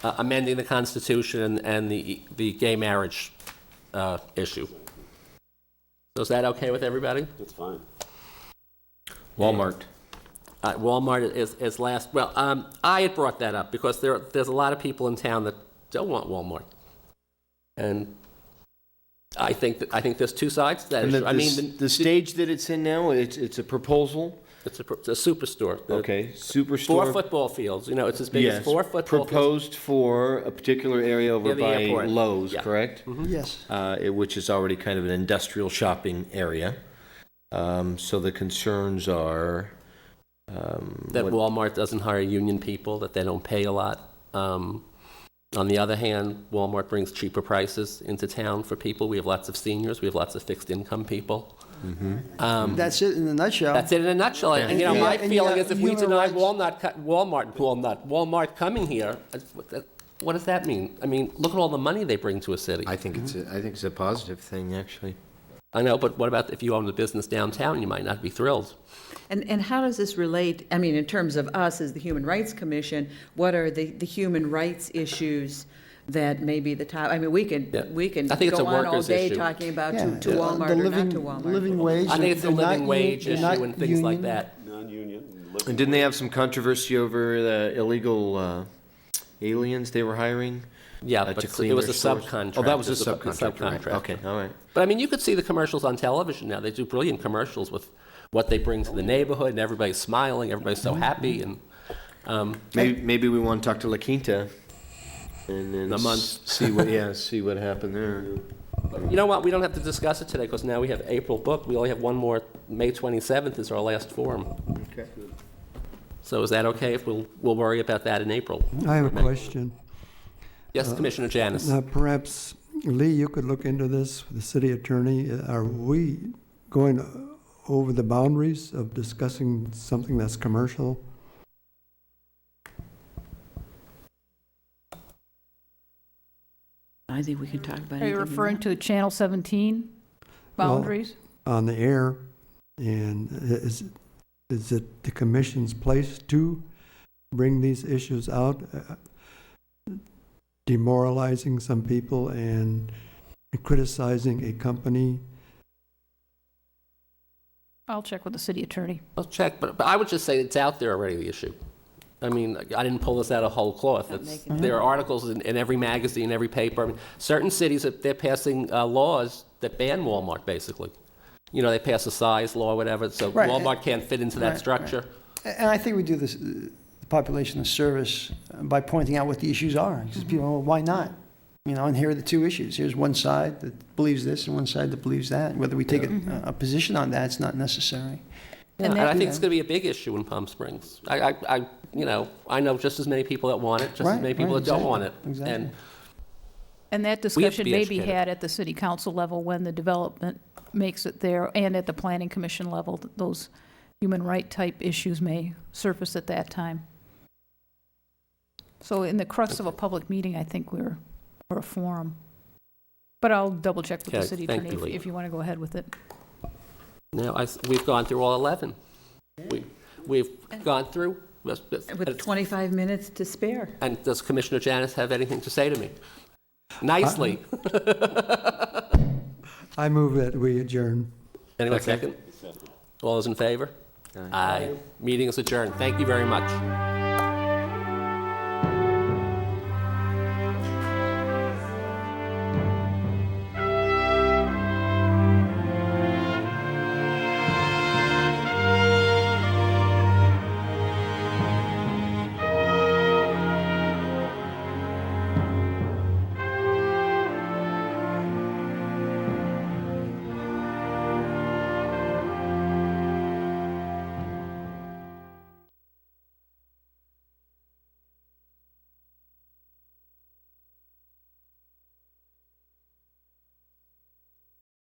amending the Constitution and the gay marriage issue. So is that okay with everybody? That's fine. Walmart. Walmart is last. Well, I had brought that up because there's a lot of people in town that don't want Walmart, and I think there's two sides to that And issue. I mean, the stage that it's in now, it's a proposal. it's a superstore. Okay, superstore. 4 football fields. You know, it's as big as Yes, 4 football fields. proposed for a particular area over Near the by airport. Lowe's, Yeah. correct? Yes. Which is already kind of an industrial shopping area. So the concerns are That what- Walmart doesn't hire union people, that they don't pay a lot. On the other hand, Walmart brings cheaper prices into town for people. We have lots of seniors. We have lots of fixed income people. That's it in a nutshell. That's it in a nutshell. And, you know, Yeah, my and you feeling got is if we human deny rights. Walmart coming here, what does that mean? I mean, look at all the money they bring to a city. I think it's a positive thing, actually. I know, but what about if you own a business downtown? You might not be thrilled. And how does this relate, I mean, in terms of us as the Human Rights Commission, what are the human rights issues that may be the top? I mean, we can I think it's go a on all workers' day issue. talking about Yeah, to Walmart the or living, not to Walmart. living wage. I think it's a they're not living wage they're not issue and things like union. that. Non-union. And didn't they have some controversy over the illegal aliens they were hiring? Yeah, to but clean it was their a stores? subcontract. Oh, that was a It was subcontract, right. subcontract. Okay, all right. But I mean, you could see the commercials on television now. They do brilliant commercials with what they bring to the neighborhood, and everybody's smiling, everybody's so happy, and Maybe we want to talk to La Quinta and then A month. see what happened there. you know what? We don't have to discuss it today because now we have April booked. We only have one more. May 27th is our last forum. Okay. So is that okay if we'll worry about that in April? I have a question. Yes, Commissioner Janis. Perhaps, Lee, you could look into this with the city attorney. Are we going over the boundaries of discussing something that's commercial? I think we can talk about Are you anything we referring want. to Channel 17 boundaries? On the air, and is it the commission's place to bring these issues out? demoralizing some people and criticizing a company. I'll check with the city attorney. I'll check, but I would just say it's out there already, the issue. I mean, I didn't pull this out of whole cloth. There are articles in every magazine, every paper. I mean, certain cities, they're passing laws that ban Walmart, basically. You know, they pass a size law or whatever, so Right. Walmart can't fit into that Right, structure. And I think we do this, the population a service by pointing out what the issues are. Because people, well, why not? You know, and here are the two issues. Here's one side that believes this and one side that believes that. Whether we take a position on that, it's not necessary. And that- I think it's going to be a big issue in Palm Springs. You know, I know just as many people that want it, just as Right, many people right, that don't want it. exactly. And And that We have to discussion be may be educated. had at the city council level when the development makes it there, and at the planning commission level, those human right type issues may surface at that time. So in the crux of a public meeting, I think we're a forum. But I'll double check with the Okay, city thank attorney you, Lee. if you want to go ahead with it. now, we've gone through all 11. We've gone through. With 25 minutes to spare. And does Commissioner Janice have anything to say to me? Nicely. I move that we adjourn. Anyone second? All those in favor? Aye. Meeting is adjourned. Thank you very much.